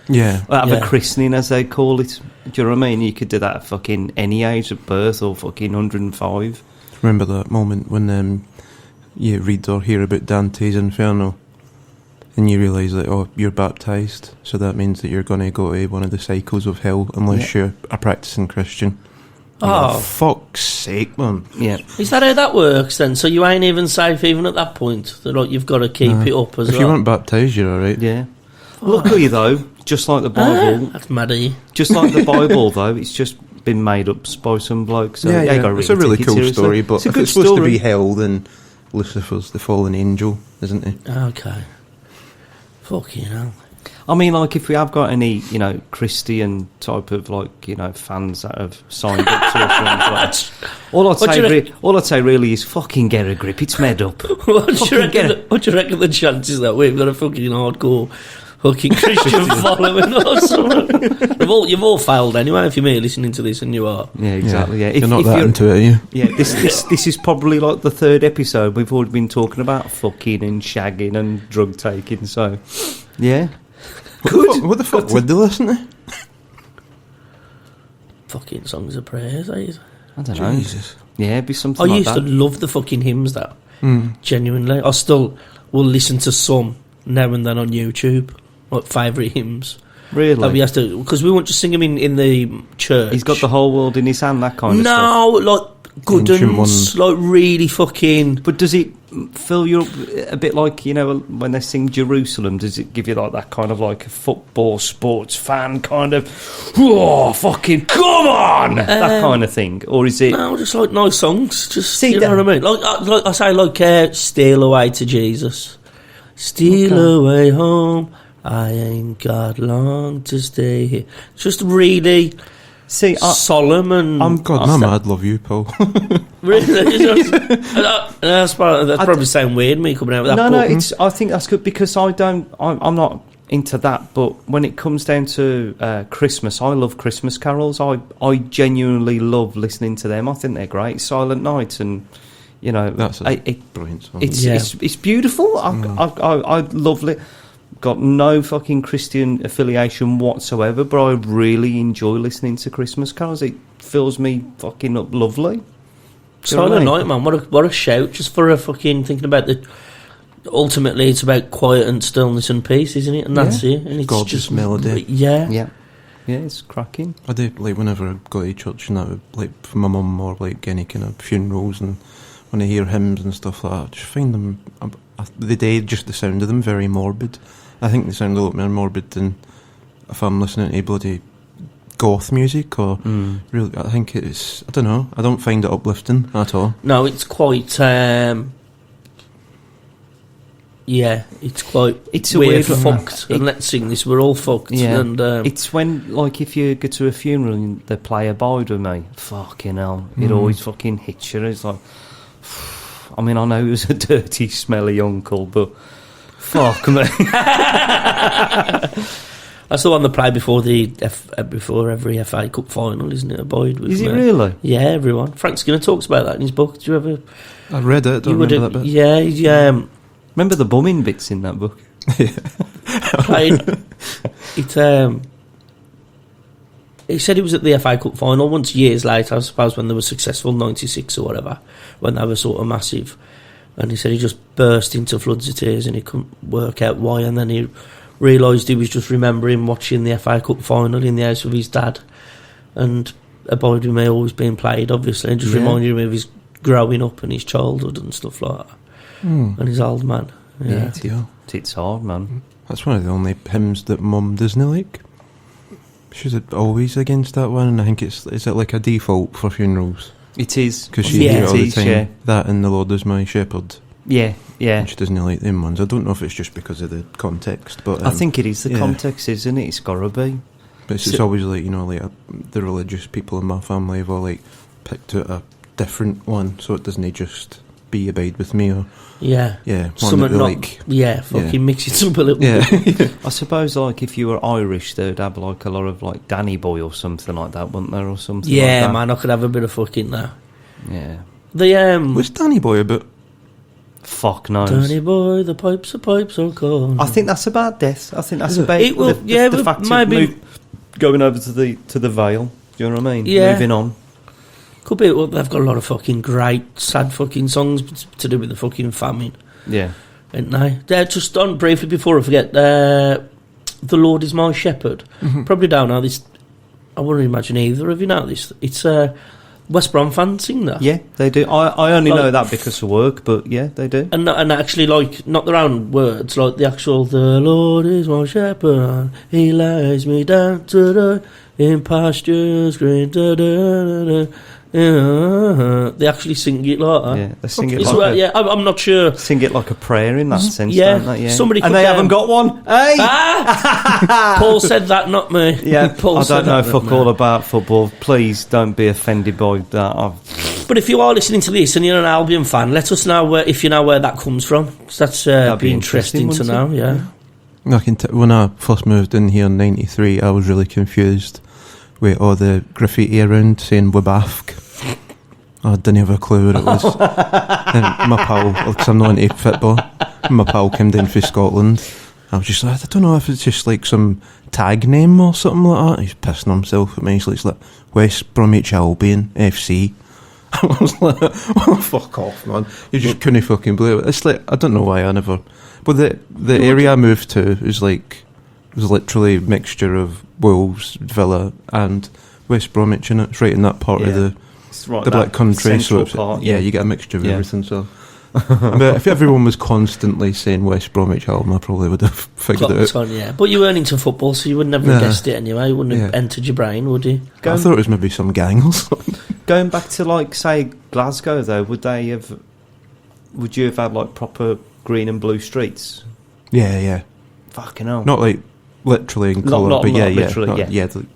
Yeah. Or have a christening, as they call it. Do you know what I mean? You could do that at fucking any age of birth or fucking 105. Remember that moment when you read or hear about Dante's Inferno and you realise that, oh, you're baptised, so that means that you're going to go to one of the cycles of hell unless you're a practising Christian. Oh, fuck's sake, man. Yeah. Is that how that works then? So you ain't even safe even at that point? That like, you've got to keep it up as well? If you weren't baptised, you're alright. Yeah. Luckily, though, just like the Bible... that's mad of you. Just like the Bible, though, it's just been made up by some bloke. So yeah. It's a really cool story, but if it's supposed to be hell, then Lucifer's the fallen angel, isn't he? Okay. Fucking hell. I mean, like, if we have got any, Christian type of, fans that have signed up to us, all I'd say really is fucking get a grip. It's made up. What do you reckon the chances that we've got a fucking hardcore fucking Christian following or something? You've all failed anyway, if you're me listening to this, and you are. Yeah, exactly, yeah. You're not that into it, are you? Yeah, this is probably like the third episode. We've already been talking about fucking and shagging and drug taking, so, yeah. What the fuck would they listen to? Fucking songs of prayers, I don't know. Jesus. Yeah, it'd be something I like used that. to love the fucking hymns, that. Genuinely. I still will listen to some now and then on YouTube, like favourite hymns. Really? Because we won't just sing them in the church. He's got the whole world in his hand, that kind of stuff. No, like good ones, like really fucking... But does it fill you up a bit like, when they sing Jerusalem, does it give you like that kind of like a football sports fan kind of, oh, fucking come on, that kind of thing? Or is it... No, just like nice songs, just, you know what I mean? Like I say, Steal Away to Jesus. Steal away home, I ain't got long to stay here. Just really... See, solemn and... God, Mama, I'd love you, Paul. Really? That's probably sound weird, me coming out with that. No, I think that's good because I'm not into that, but when it comes down to Christmas, I love Christmas carols. I genuinely love listening to them. I think they're great. Silent Night and, That's a brilliant song. It's beautiful. I love it. Got no fucking Christian affiliation whatsoever, but I really enjoy listening to Christmas carols. It fills me fucking up lovely. Silent Night, man, what a shout, just for a fucking thinking about the... Ultimately, it's about quiet and stillness and peace, isn't it? And that's it. And it's gorgeous just melody. Yeah, it's cracking. I do, like, whenever I go to church and that, like, for my mum or, like, any kind of funerals, and when I hear hymns and stuff like that, I just find them... the sound of them very morbid. I think they sound a lot more morbid than if I'm listening to bloody goth music or really. I think it's. I don't know. I don't find it uplifting at all. No, it's quite. It's weird. Fucked. And let's sing this. We're all fucked. Yeah. And it's when, like, if you go to a funeral and they play Abide With Me, fucking hell, it always fucking hits you. It's like, I mean, I know he was a dirty, smelly uncle, but. Fuck me. That's the one they play before before every FA Cup final, isn't it? Abide With Me. Is it really? Yeah, everyone. Frank Skinner talks about that in his book. Did you ever? I read it. Don't remember that bit. Yeah. Remember the bumming bits in that book? He said he was at the FA Cup final once years later, I suppose, when they were successful, 96 or whatever, when they were sort of massive. And he said he just burst into floods of tears and he couldn't work out why. And then he realised he was just remembering watching the FA Cup final in the house with his dad. And Abide With Me always being played, obviously, and just reminded him of his growing up and his childhood and stuff like that. And his old man. Yeah. It's hard, man. That's one of the only hymns that Mum doesn't like. She's always against that one, and I think is it like a default for funerals? It is. Because she hears it all the time. Yeah. That and The Lord Is My Shepherd. Yeah. And she doesn't like them ones. I don't know if it's just because of the context, but I think it is the context, isn't it? It's got to be. But it's always like, the religious people in my family have all like picked out a different one, so it doesn't just be Abide With Me or something fucking mix it up a little bit. I suppose like if you were Irish, they'd have like a lot of like Danny Boy or something like that, wouldn't there, or something? like that. Man, I could have a bit of fucking that. Yeah. What's Danny Boy about? Fuck knows. Danny Boy, the pipes are cold. I think that's about death. I think that's about it will, the fact of going over to the Vale. Do you know what I mean? Yeah. Moving on. Could be. Well, they've got a lot of fucking great, sad fucking songs to do with the fucking famine. Yeah. Ain't they? Just on briefly before I forget, The Lord Is My Shepherd. Mm-hmm. Probably don't know this. I wouldn't imagine either of you know this. It's West Brom fans sing that. Yeah, they do. I only know that because of work, but yeah, they do. And actually, like, not their own words, like the actual, the Lord is my shepherd, he lays me down to the in pastures green, da, da, da, da. They actually sing it like that. Yeah, they sing it it's like I'm not sure. Sing it like a prayer in that sense, Yeah, don't they? Yeah. somebody and could, they haven't got one. Hey! Paul said that, not me. Yeah, Paul I said don't know that, fuck all about football. Please don't be offended by that. But if you are listening to this and you're an Albion fan, let us know if you know where that comes from. 'Cause that's be interesting to know. Yeah. When I first moved in here in '93, I was really confused with all the graffiti around saying Wabafk. I didn't have a clue what it was. And my pal, because I'm not into football, my pal came down from Scotland. I was just like, I don't know if it's just like some tag name or something like that. He's pissing himself at me. He's like West Bromwich Albion FC. I was like, oh, fuck off, man. You just couldn't fucking believe it. It's like, I don't know why I never... But the area I moved to was literally a mixture of Wolves, Villa and West Bromwich, and it's right in that part of the Black Country, so it's, you get a mixture of everything. So, but if everyone was constantly saying West Bromwich Albion, I probably would have figured it out. But you weren't into football, so you would never have guessed it anyway. You wouldn't have entered your brain, would you? I thought it was maybe some gang or something. Going back to like say Glasgow, though, would you have had like proper green and blue streets? Yeah. Fucking hell. Not like literally in colour, but literally, the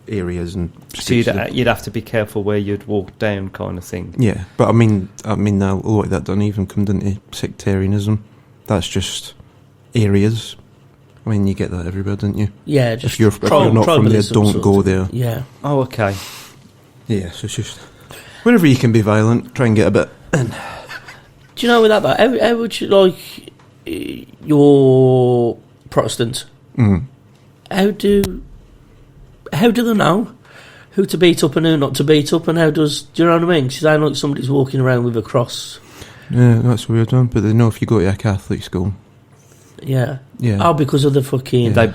areas and so you'd have to be careful where you'd walk down, kind of thing. Yeah, but I mean now like that don't even come down to sectarianism. That's just areas. I mean, you get that everywhere, don't you? Yeah, just if you're not from there, don't go there. Yeah. Oh, okay. Yeah, so it's just whenever you can be violent, try and get a bit in. Do you know with that though? How would you like your Protestants? Mm. How do they know who to beat up and who not to beat up, and do you know what I mean? Because I like somebody's walking around with a cross. Yeah, that's a weird one, but they know if you go to a Catholic school. Yeah. Yeah. Oh, because of the fucking... They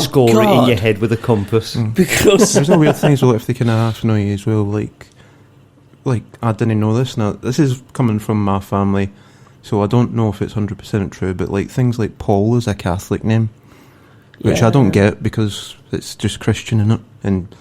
score it in your head with a compass. Because... There's no weird things, well, if they can half know you as well, like, I didn't know this. Now, this is coming from my family, so I don't know if it's 100% true, but, like, things like Paul is a Catholic name, which I don't get, because it's just Christian, innit? And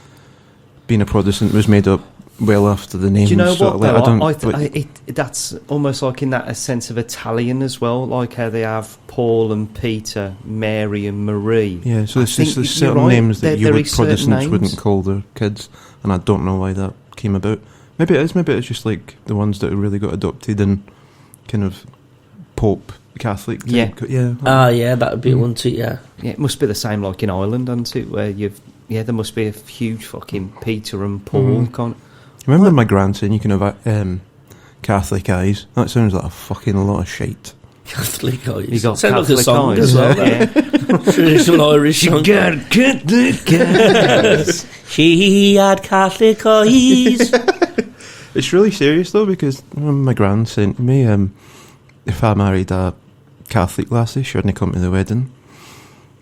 being a Protestant was made up well after the name. Do you know so, what, though? That's almost like in that a sense of Italian as well, like how they have Paul and Peter, Mary and Marie. Yeah, so there's certain names that Protestants wouldn't call their kids, and I don't know why that came about. Maybe it's just like the ones that really got adopted and kind of Pope Catholic. Yeah. That would be one too, yeah. Yeah, it must be the same like in Ireland, hasn't it, where there must be a huge fucking Peter and Paul Remember my grand saying you can have Catholic eyes? That sounds like a fucking lot of shite. Catholic eyes. You got Sound Catholic like a song eyes as well. Yeah. Traditional Irish song. She got Catholic eyes. She had Catholic eyes. It's really serious though, because my grand said to me, if I married a Catholic lassie, she wouldn't come to the wedding.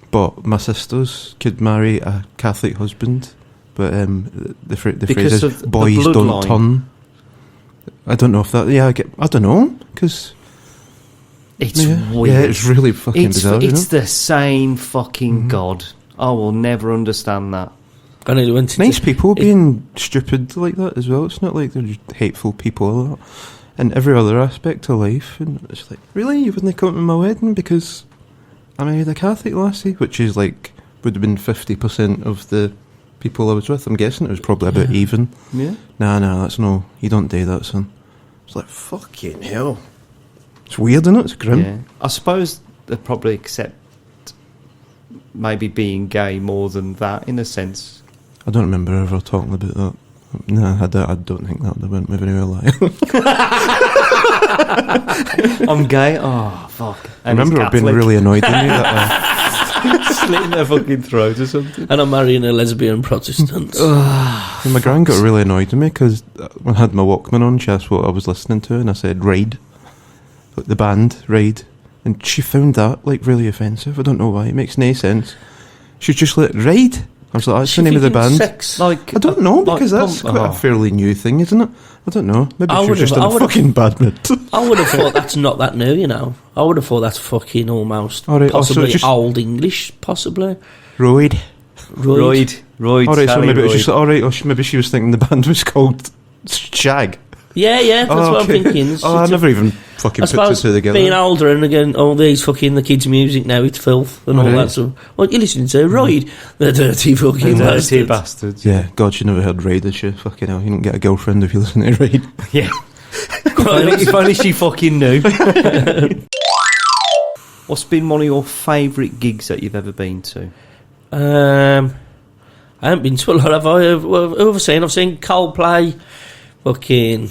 But my sisters could marry a Catholic husband. But the phrase is boys don't turn. I don't know if that... Yeah, I don't know, because... It's weird. Yeah, it's really fucking bizarre. It's the same fucking God. I will never understand that. Nice people being stupid like that as well. It's not like they're just hateful people. in every other aspect of life. And it's like, really? You wouldn't come to my wedding because I married a Catholic lassie? Which is like, would have been 50% of the people I was with. I'm guessing it was probably about even. Yeah. Nah, that's no, you don't do that, son. It's like, fucking hell. It's weird, isn't it? It's grim. Yeah. I suppose they'd probably accept maybe being gay more than that, in a sense. I don't remember ever talking about that. No, I don't think that would have went with anywhere like I'm gay? Oh, fuck. I remember her being really annoyed with me that slitting their fucking throat or something. And I'm marrying a lesbian Protestant. And my gran got really annoyed with me because I had my Walkman on. She asked what I was listening to, and I said Raid, like the band Raid, and she found that like really offensive. I don't know why. It makes no sense. She's just like Raid. I was like, that's the name of the band. Sex. Like, I don't know, because that's quite a fairly new thing, isn't it? I don't know. Maybe she was just in a fucking bad mood. I would have thought that's not that new, you know. I would have thought that's fucking almost All right, possibly just Old English, possibly. Roid. Roid. All right, so maybe it was Roid. just all right. Maybe she was thinking the band was called Shag. Yeah, that's what I'm thinking. I never even fucking I put suppose two together. being older and again, all these fucking the kids' music now, it's filth and all that stuff. What you listening to? Roid, the dirty fucking Dirty bastards. bastards. Yeah, God, she never heard Raid, did she? Fucking hell, you don't get a girlfriend if you listen to Raid. Yeah. If only she fucking knew. What's been one of your favourite gigs that you've ever been to? I haven't been to a lot. Have I? Who have I seen? I've seen Coldplay. Fucking.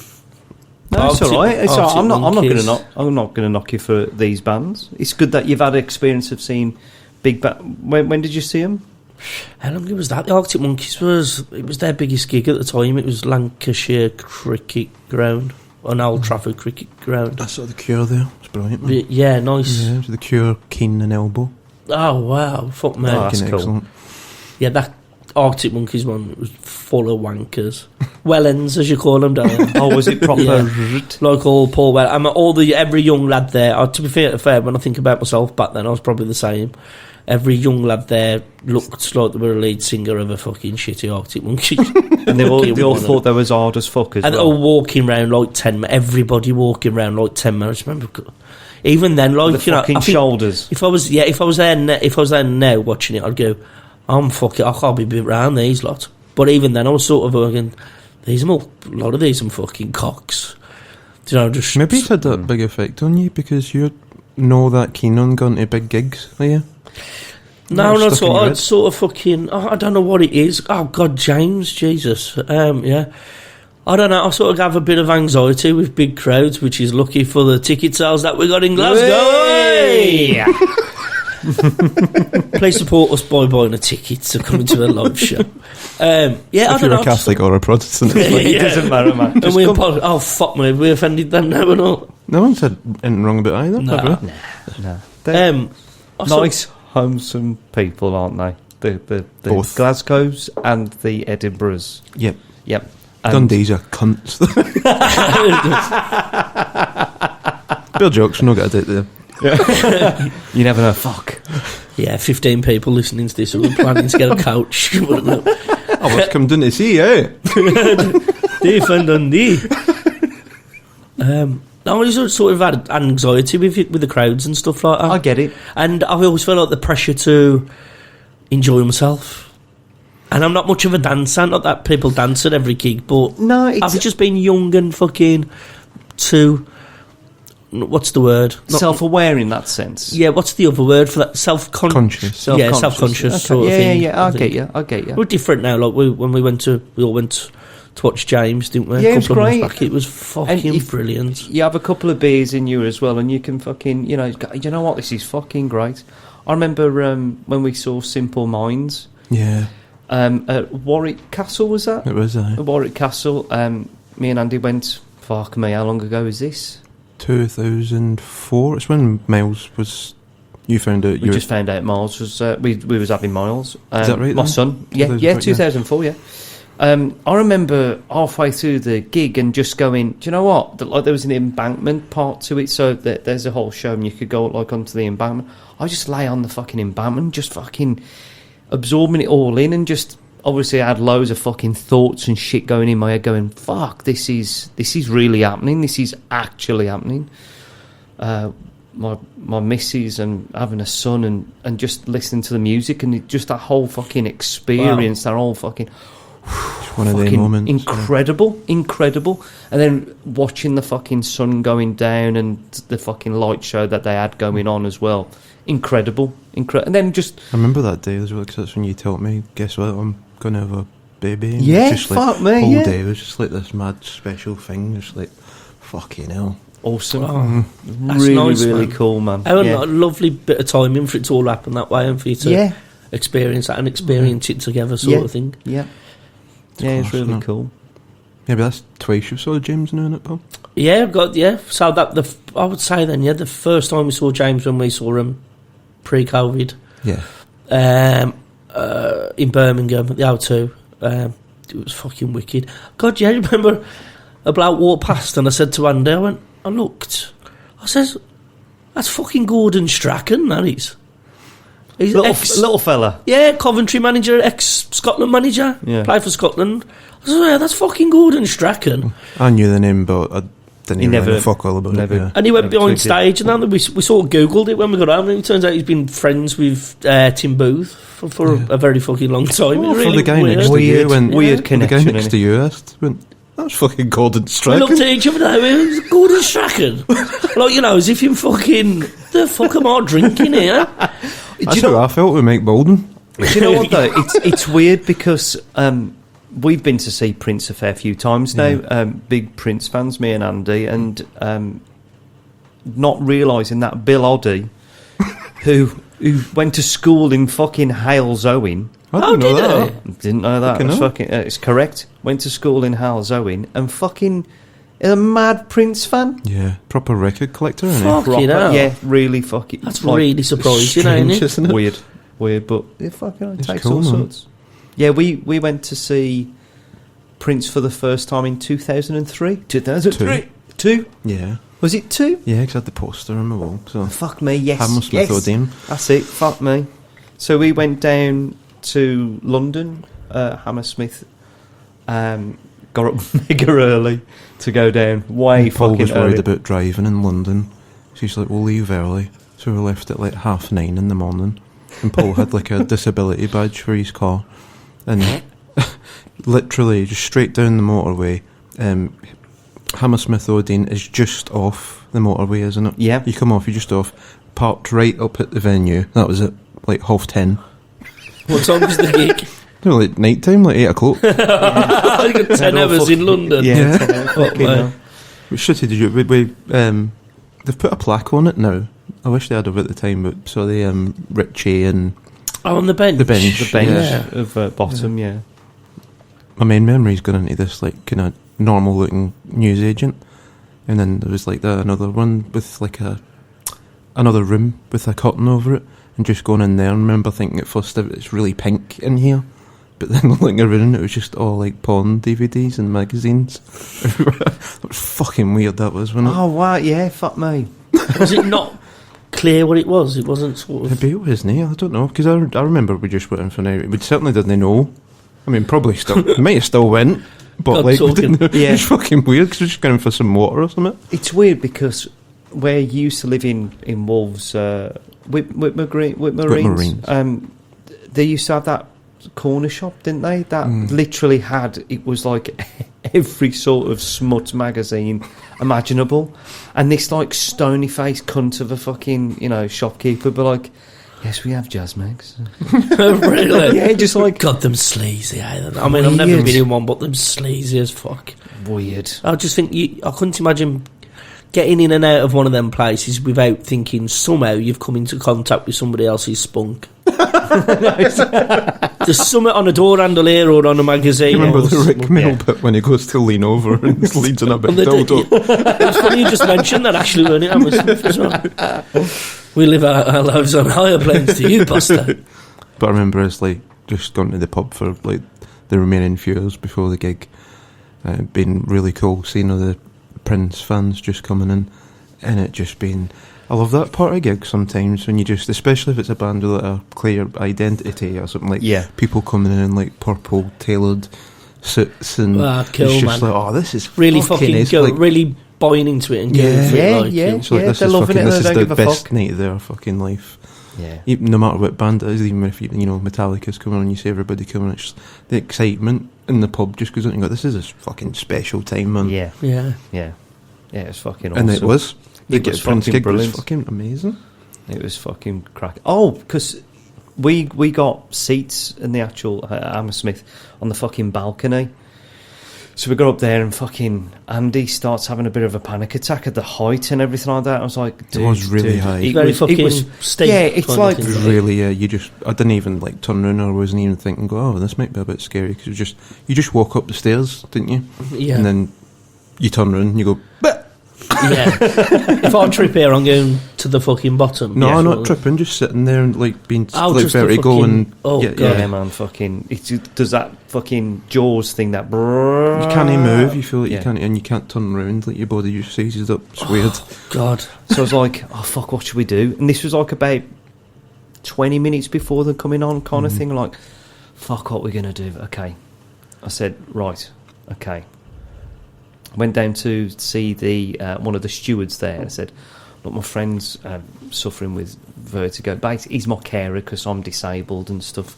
No, it's all right. It's all right. I'm not Monkeys. going to knock you for these bands. It's good that you've had experience of seeing big band. When did you see them? How long was that? The Arctic Monkeys was their biggest gig at the time. It was Lancashire Cricket Ground, an Old Trafford Cricket Ground. I saw the Cure there. It's brilliant, man. Yeah, nice. Yeah, the Cure, Keane and Elbow. Oh wow, fuck me. Oh, that's cool. Excellent. Yeah, that Arctic Monkeys one was full of wankers. Wellens, as you call them, don't you? Oh, was it proper? Yeah. Like all Paul Well. I mean, every young lad there. To be fair, when I think about myself back then, I was probably the same. Every young lad there looked like they were a lead singer of a fucking shitty Arctic Monkeys. And they all thought they was hard as fuck as and well. all walking around like 10 men. Everybody walking around like 10 men. I just remember, even then, like, the you know, fucking I think shoulders. If I was there now watching it, I'd go, I can't be around these lot. But even then, I was sort of going, a lot of these are fucking cocks. You know, just Maybe it's had that big effect on you because you're not that keen on going to big gigs, are you? No, not stuck in your so. head? It's sort of fucking. I don't know what it is. Oh God, James, Jesus. Yeah, I don't know. I sort of have a bit of anxiety with big crowds, which is lucky for the ticket sales that we got in Glasgow. Hey! Please support us by buying a ticket to come to a live show. Yeah, I If don't you're know. a Catholic or a Protestant, it's like, It doesn't matter, man. And we oh fuck me, we offended them now or not? no one said anything wrong about either. Nah. have they? No. They're I sort- nice, wholesome people, aren't they? The Both. Glasgows and the Edinburghs. Yep. Yep. And Dundee's are cunts. Bill jokes, we're not going to do it there. you never know. Fuck. Yeah, 15 people listening to this who were planning to get a couch. I was come down to see you. Stephen Dundee. No, I just sort of had anxiety with the crowds and stuff like that. I get it. And I always felt like the pressure to enjoy myself. And I'm not much of a dancer, not that people dance at every gig, but No, it's I've just been young and fucking too... What's the word? self-aware in that sense. Yeah, what's the other word for that? Self-conscious. Yeah, self-conscious sort of thing. Yeah, I get you. We're different now. Like when we all went to watch James, didn't we? Yeah, a it was couple of months great. back. It was fucking if- brilliant. You have a couple of beers in you as well, and you can fucking, you know what, this is fucking great. I remember when we saw Simple Minds Yeah, at Warwick Castle, was that? it was At Warwick Castle. Me and Andy went, fuck me, how long ago is this? 2004. It's when Miles was... You found out... We just found out Miles was... we was having Miles. Is that right My then? son. Yeah, 2004, 2004, yeah. I remember halfway through the gig and just going, do you know what? Like there was an embankment part to it, so that there's a whole show and you could go like onto the embankment. I just lay on the fucking embankment, just fucking absorbing it all in and just obviously I had loads of fucking thoughts and shit going in my head, going, "Fuck, this is really happening. This is actually happening." My missus and having a son and just listening to the music and just that whole fucking experience, that whole fucking one of the moments, incredible. And then watching the fucking sun going down and the fucking light show that they had going on as well, incredible. And then just I remember that day as well, because that's when you told me, guess what, I'm gonna have a baby. And yeah, just like, fuck me, whole yeah. day was just like this mad special thing, just like fucking hell. Awesome. Oh, really, nice, really man. cool, man. How a lovely bit of timing for it to all happen that way and for you to experience that and experience it together, sort of thing. Yeah. It's really cool. Yeah, but that's twice you saw James now, innit, Paul? Yeah, so that I would say then, the first time we saw James when we saw him pre-COVID. Yeah. In Birmingham at the O2. It was fucking wicked. God, yeah, you remember a bloke walked past and I said to Andy, I looked, I says, that's fucking Gordon Strachan, that is. He's little fella. Yeah, Coventry manager, ex-Scotland manager. Yeah. Played for Scotland. I said, yeah, that's fucking Gordon Strachan. I knew the name, but I didn't even know fuck all about it. Yeah. And he went behind stage, and then we sort of Googled it when we got home, and it turns out he's been friends with Tim Booth for a very fucking long time. Well, really for the guy weird. next to you, weird connection. The guy next to you went, that's fucking Gordon We Strachan. looked at each other now, it was Gordon Strachan. Like, as if him fucking, the fuck am I drinking here? That's how I felt with Mike Bolden. Do you know what, though? It's weird because we've been to see Prince a fair few times now. Yeah. Big Prince fans, me and Andy, and not realising that Bill Oddie, who went to school in fucking Hales Owen. I didn't know that. Didn't know that. It's correct. Went to school in Hales Owen and fucking is a mad Prince fan. Yeah, proper record collector, isn't he? Fucking hell. Yeah, really fucking. That's really surprising, ain't it? Isn't it? Weird, but it fucking It's takes cool, all man. sorts. Yeah, we went to see Prince for the first time in 2003. 2003? Two? Yeah. Was it 2? Yeah, because I had the poster on my wall. So. Fuck me, yes. Hammersmith Odeon. That's it, fuck me. So we went down to London, Hammersmith, got up mega early to go down, way Paul fucking was early. worried about driving in London. She's like, we'll leave early. So we left at like 9:30 in the morning. And Paul had like a disability badge for his car. And literally just straight down the motorway. Hammersmith Odeon is just off the motorway, isn't it? Yeah. You come off, you're just off. Parked right up at the venue. That was at like 10:30. What time was the gig? No, like night time, like 8 o'clock. I got 10 hours in London. Yeah. Which shitty did you? They've put a plaque on it now. I wish they had it at the time, but so they Richie and on the bench. The bench of bottom, yeah. My main memory's gone into this like kind of normal looking newsagent, and then there was like another one with like another room with a curtain over it, and just going in there. I remember thinking at first that it's really pink in here, but then looking around, it was just all like porn DVDs and magazines. It was fucking weird. That was, wasn't it? Oh wow, yeah, fuck me. Was it not clear what it was? It wasn't sort of. Maybe it was, I don't know, because I remember we just went for now. We certainly didn't know. I mean, probably still might have still went, but God like, we talking. didn't, Yeah. it's fucking weird because we're just going for some water or something. It's weird because where you used to live in Wolves, Whitmarines, they used to have that corner shop, didn't they? That literally had, it was like every sort of smut magazine imaginable, and this like stony faced cunt of a fucking shopkeeper, but like, yes, we have jazz mags. Really? Yeah, just like God, them sleazy. I mean, I've never been in one, but them sleazy as fuck. Weird. I just think I couldn't imagine getting in and out of one of them places without thinking somehow you've come into contact with somebody else's spunk. There's something on a door handle here or on a magazine. You remember the Rick Mill bit when he goes to lean over and leads on a bit dildo? It's funny you just mentioned that, actually, weren't it? Hammersmith as well. We live our lives on higher planes to you, Buster. But I remember us like just going to the pub for like the remaining few hours before the gig. Being really cool, seeing all the Prince fans just coming in. and it just being... I love that part of gigs sometimes when you just, especially if it's a band with like a clear identity or something, like people coming in like purple tailored suits and cool, it's just man. like, oh, this is really fucking good, like, really buying into it and going for it. It's like, they're loving it. This They is don't the give a best fuck. night of their fucking life. Yeah. No matter what band it is, even if you know Metallica's coming on, you see everybody coming, it's just the excitement in the pub just goes out and you go, this is a fucking special time, man. Yeah, it's fucking awesome. And it was. The It was Prince fucking gig brilliant. was fucking amazing. It was fucking crack. Oh, because we got seats in the actual Hammersmith on the fucking balcony. So we got up there and fucking Andy starts having a bit of a panic attack at the height and everything like that. I was like, dude, it was really high. It's very fucking steep. Yeah, it's like really. I didn't even like turn around or wasn't even thinking. Go, oh, this might be a bit scary because you just walk up the stairs, didn't you? Yeah. And then you turn around and you go. Bah! Yeah. If I trip here, I'm going to the fucking bottom. No, I'm not tripping. Just sitting there and like being like just the vertigo fucking- and God. yeah, man, fucking. It does that fucking Jaws thing that. You can't even move. You feel like Yeah. you can't, and you can't turn around. Like your body just seizes up. It's weird. God. So I was like, oh fuck, what should we do? And this was like about 20 minutes before them coming on, kind of thing. Like, fuck, what we're gonna do? Okay, I said, right, okay. Went down to see the one of the stewards there. I said, look, my friend's suffering with vertigo. Basically, he's my carer because I'm disabled and stuff.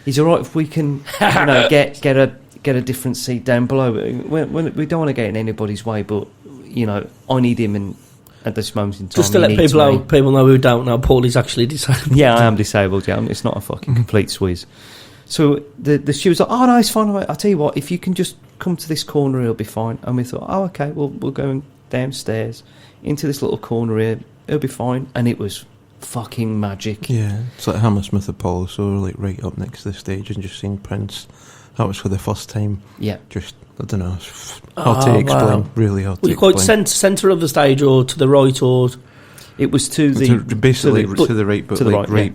He's all right if we can, get a different seat down below. We don't want to get in anybody's way, but I need him at this moment in time. Just to let people know who don't know, Paul is actually disabled. Yeah, I am disabled. Yeah, it's not a fucking complete swizz. So the steward's like, oh no, it's fine. I'll tell you what, if you can just come to this corner, it'll be fine. And we thought, oh okay, we'll go downstairs into this little corner here. It'll be fine. And it was fucking magic. Yeah, it's like Hammersmith Apollo, so we're like right up next to the stage and just seeing Prince. That was for the first time. Yeah. Just, I don't know, it's hard to explain. Wow. Really hard Were to you quite explain. centre of the stage or to the right or... It was to the... Basically to the right, but to the like right,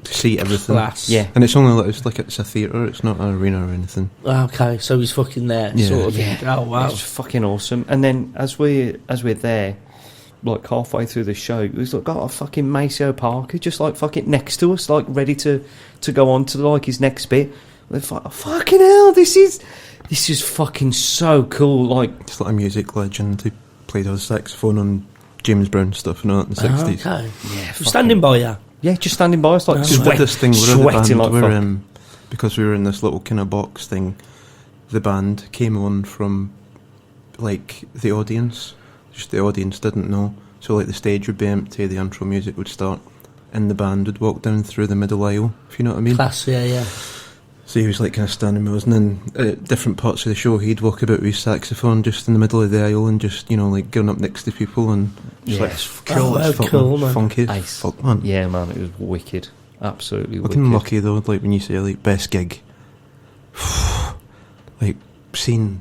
to see everything. Class. Yeah. And it's only like it's a theatre, it's not an arena or anything. Okay, so he's fucking there, Yeah. sort of. Yeah. Oh, wow. It was fucking awesome. And then as we're there, like halfway through the show, we've got a fucking Maceo Parker just like fucking next to us, like ready to go on to like his next bit. We're like, fucking hell, this is fucking so cool. Like, It's like a music legend who played on saxophone on James Brown stuff and all that in the 60s. Okay. yeah, I'm standing by you. Yeah, just standing by us, like Just with this thing, sweating like fuck. because we were in this little kind of box thing, the band came on from like the audience. Just the audience didn't know. So like the stage would be empty, the intro music would start, and the band would walk down through the middle aisle, if you know what I mean. Class, yeah. So he was like kind of standing with us, and then at different parts of the show he'd walk about with his saxophone just in the middle of the aisle and just, like going up next to people and just Yeah. like, it's cool, Oh, it's fucking cool, man. funky. Ice. Fuck, man. Yeah, man, it was wicked. Absolutely Looking wicked. lucky though, like when you say like best gig, like seeing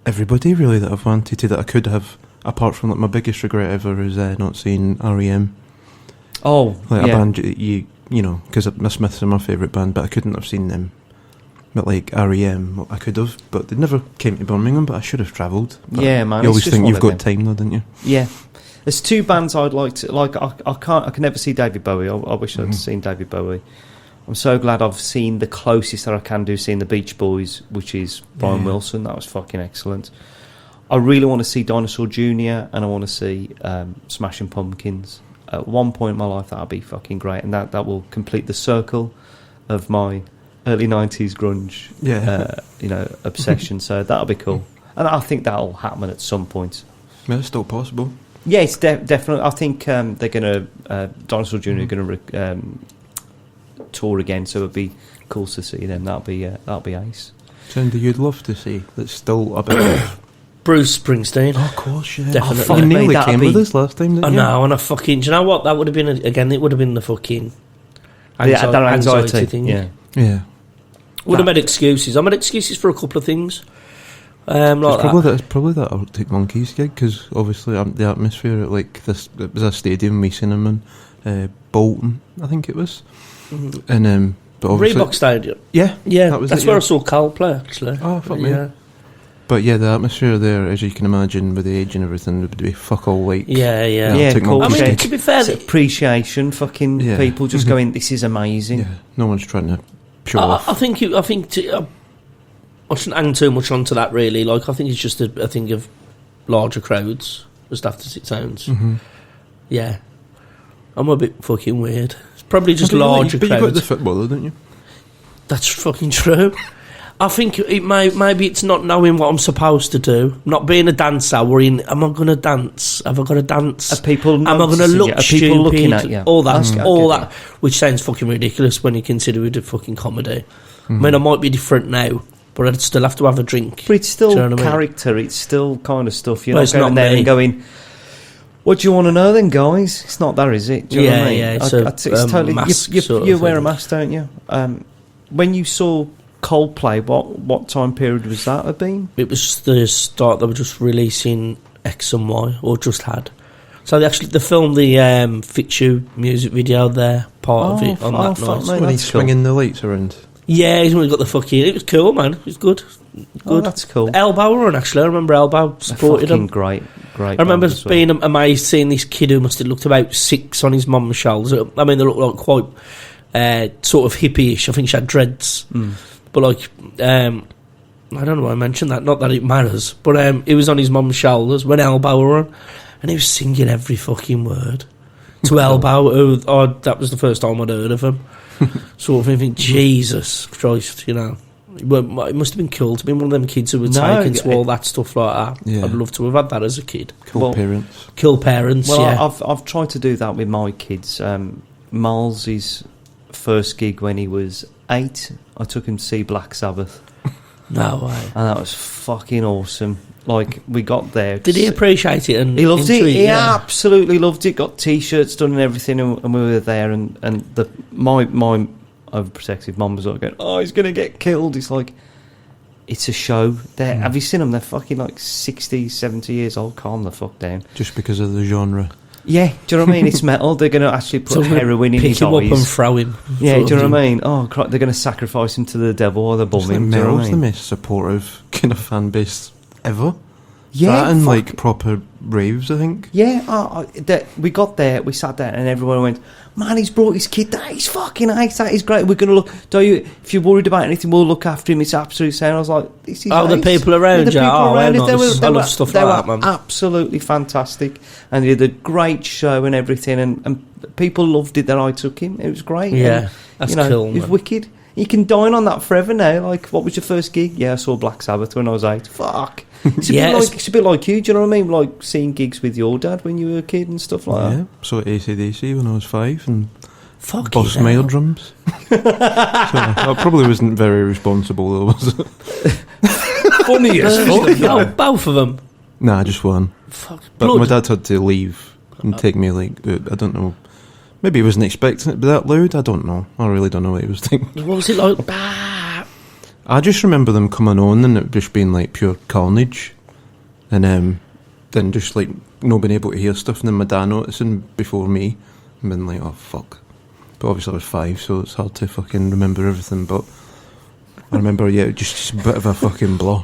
everybody really that I've wanted to, that I could have, apart from like my biggest regret ever is not seeing REM. Oh, Like yeah. a band because the Smiths are my favourite band, but I couldn't have seen them. But like REM, I could have, but they never came to Birmingham, but I should have travelled. But Yeah, man. you it's always just think one you've of got them. time though, don't you? Yeah. There's two bands I'd like to... Like, I can never see David Bowie. I wish I'd seen David Bowie. I'm so glad I've seen the closest that I can do seeing the Beach Boys, which is Brian Wilson. That was fucking excellent. I really want to see Dinosaur Jr. and I want to see Smashing Pumpkins. At one point in my life, that'll be fucking great. And that will complete the circle of my early 90s grunge obsession. So that'll be cool. And I think that'll happen at some point. Yeah, it's still possible. Yeah, it's definitely. I think they're going to Dinosaur Jr. are going to tour again, so it'd be cool to see them. That'll be ace. Somebody you'd love to see that's still a bit of... Bruce Springsteen. Oh, of course, yeah. Definitely. You nearly that'd came be- with us last time, didn't I you? know, and I fucking... Do you know what? That would have been... It would have been the fucking... That anxiety thing. Yeah. Yeah. Would have made excuses. I made excuses for a couple of things. Like It's probably that Arctic Monkeys gig, because obviously the atmosphere at like this, it was a stadium we seen them in Bolton, I think it was. And but obviously Reebok Stadium. yeah, Yeah, that was that's it, where yeah. I saw Carl play, actually. Oh, fuck me. Yeah. But yeah, the atmosphere there, as you can imagine, with the age and everything, would be fuck all like. Yeah. Yeah, cool. I mean, to be fair, it's appreciation, fucking people just going, this is amazing. Yeah, no one's trying to show off. I think I shouldn't hang too much onto that, really. Like, I think it's just a thing of larger crowds, as daft as it sounds. Mm-hmm. Yeah. I'm a bit fucking weird. It's probably just larger crowds. But you got the football, though, don't you? That's fucking true. I think maybe it's not knowing what I'm supposed to do, not being a dancer, worrying, am I going to dance? Have I got to dance? Are people am I going to look Are stupid? people looking at you? All that, which sounds fucking ridiculous when you consider it a fucking comedy. I mean, I might be different now, but I'd still have to have a drink. But it's still you know character, I mean? It's still kind of stuff. You're not going there and going, what do you want to know then, guys? It's not that, is it? Do you know what I mean? Yeah, it's totally... mask you wear a mask, don't you? When you saw Coldplay, what time period was that have been? It was the start. They were just releasing X and Y, or just had. So they filmed the Fix You music video there, part of it on that night. When he's swinging the lights around. Yeah, he's really got the fucking... It was cool, man. It was good. Oh, that's cool. Elbow were on, actually. I remember Elbow supported him. Great. I remember being amazed seeing this kid who must have looked about 6 on his mum's shoulders. I mean, they looked like quite sort of hippie-ish. I think she had dreads. But, like, I don't know why I mentioned that. Not that it matters. But he was on his mum's shoulders when Elbow were on. And he was singing every fucking word to Elbow. That was the first time I'd heard of him. Sort of thinking, Jesus Christ, you know. It must have been cool to be one of them kids who were taken to all that stuff like that. Yeah. I'd love to have had that as a kid. Cool parents. Cool parents, well, yeah. I've tried to do that with my kids. Miles' first gig when he was 8, I took him to see Black Sabbath. No way. And that was fucking awesome. Like, we got there. Did he appreciate it? And he loved it. He absolutely loved it. Got T-shirts done and everything, and we were there. And my overprotective mum was like going, "Oh, he's going to get killed." It's like, it's a show. Have you seen them? They're fucking like 60, 70 years old. Calm the fuck down. Just because of the genre. Yeah, do you know what I mean? It's metal. They're going to actually put heroin in his eyes. Pick him up and throw him. Yeah, do you know what I mean? Oh, they're going to sacrifice him to the devil or the bum him. Do you know what I mean? The most supportive kind of fan base ever. Yeah, that and like proper raves, I think. Yeah, we got there, we sat there, and everyone went, "Man, he's brought his kid. That is fucking nice. That is great. We're going to look. If you're worried about anything, we'll look after him. It's absolutely sound." I was like, "This is nice." The people around you. I love stuff like that, man. Absolutely fantastic, and they did a great show and everything, and people loved it that I took him. It was great. Yeah, that's cool. It was wicked. You can dine on that forever now. Like, what was your first gig? Yeah, I saw Black Sabbath when I was 8. Fuck. It's a bit like you, do you know what I mean? Like seeing gigs with your dad when you were a kid and stuff like that. Yeah, saw AC/DC when I was 5 and fuck Boss Mail drums. So I probably wasn't very responsible though, was it? Funny as fuck. No, both of them. Nah, just one. Fuck. But my dad had to leave and take me, like, I don't know. Maybe he wasn't expecting it to be that loud. I don't know. I really don't know what he was thinking. What was it like? I just remember them coming on and it just being like pure carnage, and then just like not being able to hear stuff, and then my dad noticing before me and being like, "Oh fuck!" But obviously I was 5, so it's hard to fucking remember everything. But I remember, just a bit of a fucking blur.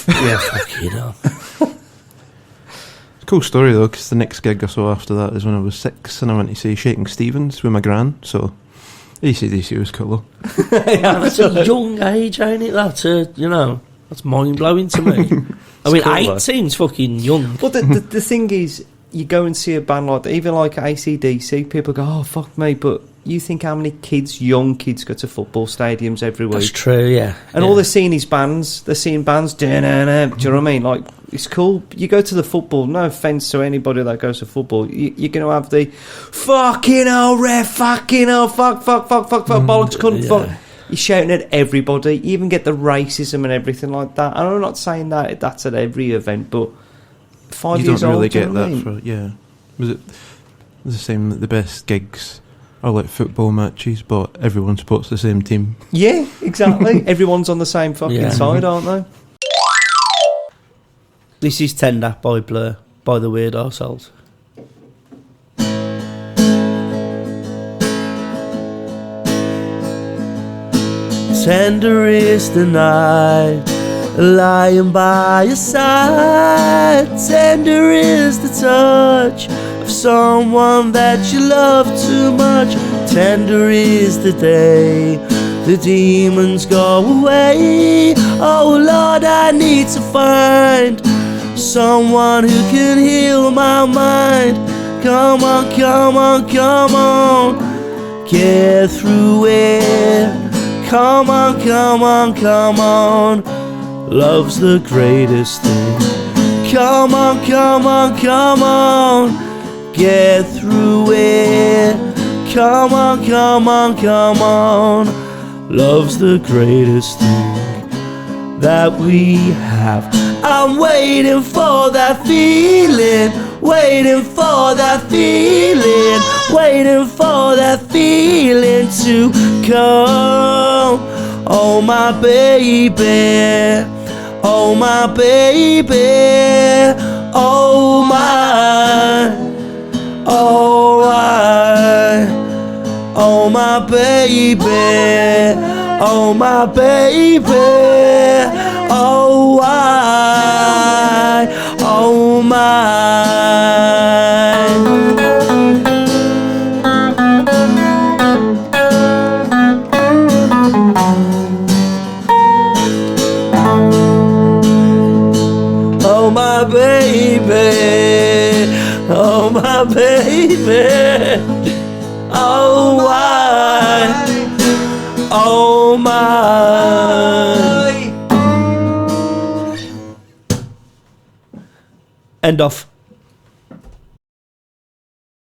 Yeah, fuck you know. Cool story though, because the next gig I saw after that is when I was 6, and I went to see Shaking Stevens with my gran. So AC/DC was cooler. Yeah, that's a young age, ain't it? That's that's mind blowing to me. I mean, cool, 8 seems fucking young. But the thing is, you go and see a band like that, even like AC/DC, people go, "Oh fuck me," but you think how many young kids go to football stadiums every week? That's true, yeah. And all they're seeing is bands. They're seeing bands. Do you know what I mean? Like, it's cool. You go to the football. No offense to anybody that goes to football. You're going to have the fucking hell, ref, fucking hell, fuck, bollocks, cunt, fuck. You're shouting at everybody. You even get the racism and everything like that. And I'm not saying that that's at every event, but 5 years old. You don't really get that. Was it the same? The best gigs are like football matches, but everyone supports the same team. Yeah, exactly. Everyone's on the same fucking side, aren't they? This is Tender by Blur, by the Weird Arseholes. Tender is the night, lying by your side. Tender is the touch of someone that you love too much. Tender is the day the demons go away. Oh Lord, I need to find someone who can heal my mind. Come on, come on, come on, get through it. Come on, come on, come on, love's the greatest thing. Come on, come on, come on, get through it. Come on, come on, come on, love's the greatest thing that we have. I'm waiting for that feeling, waiting for that feeling, waiting for that feeling to come. Oh my baby, oh my baby, oh my, oh my, oh my baby, oh my baby, oh I, oh my. Oh my baby, oh my baby, oh I, oh my. End off.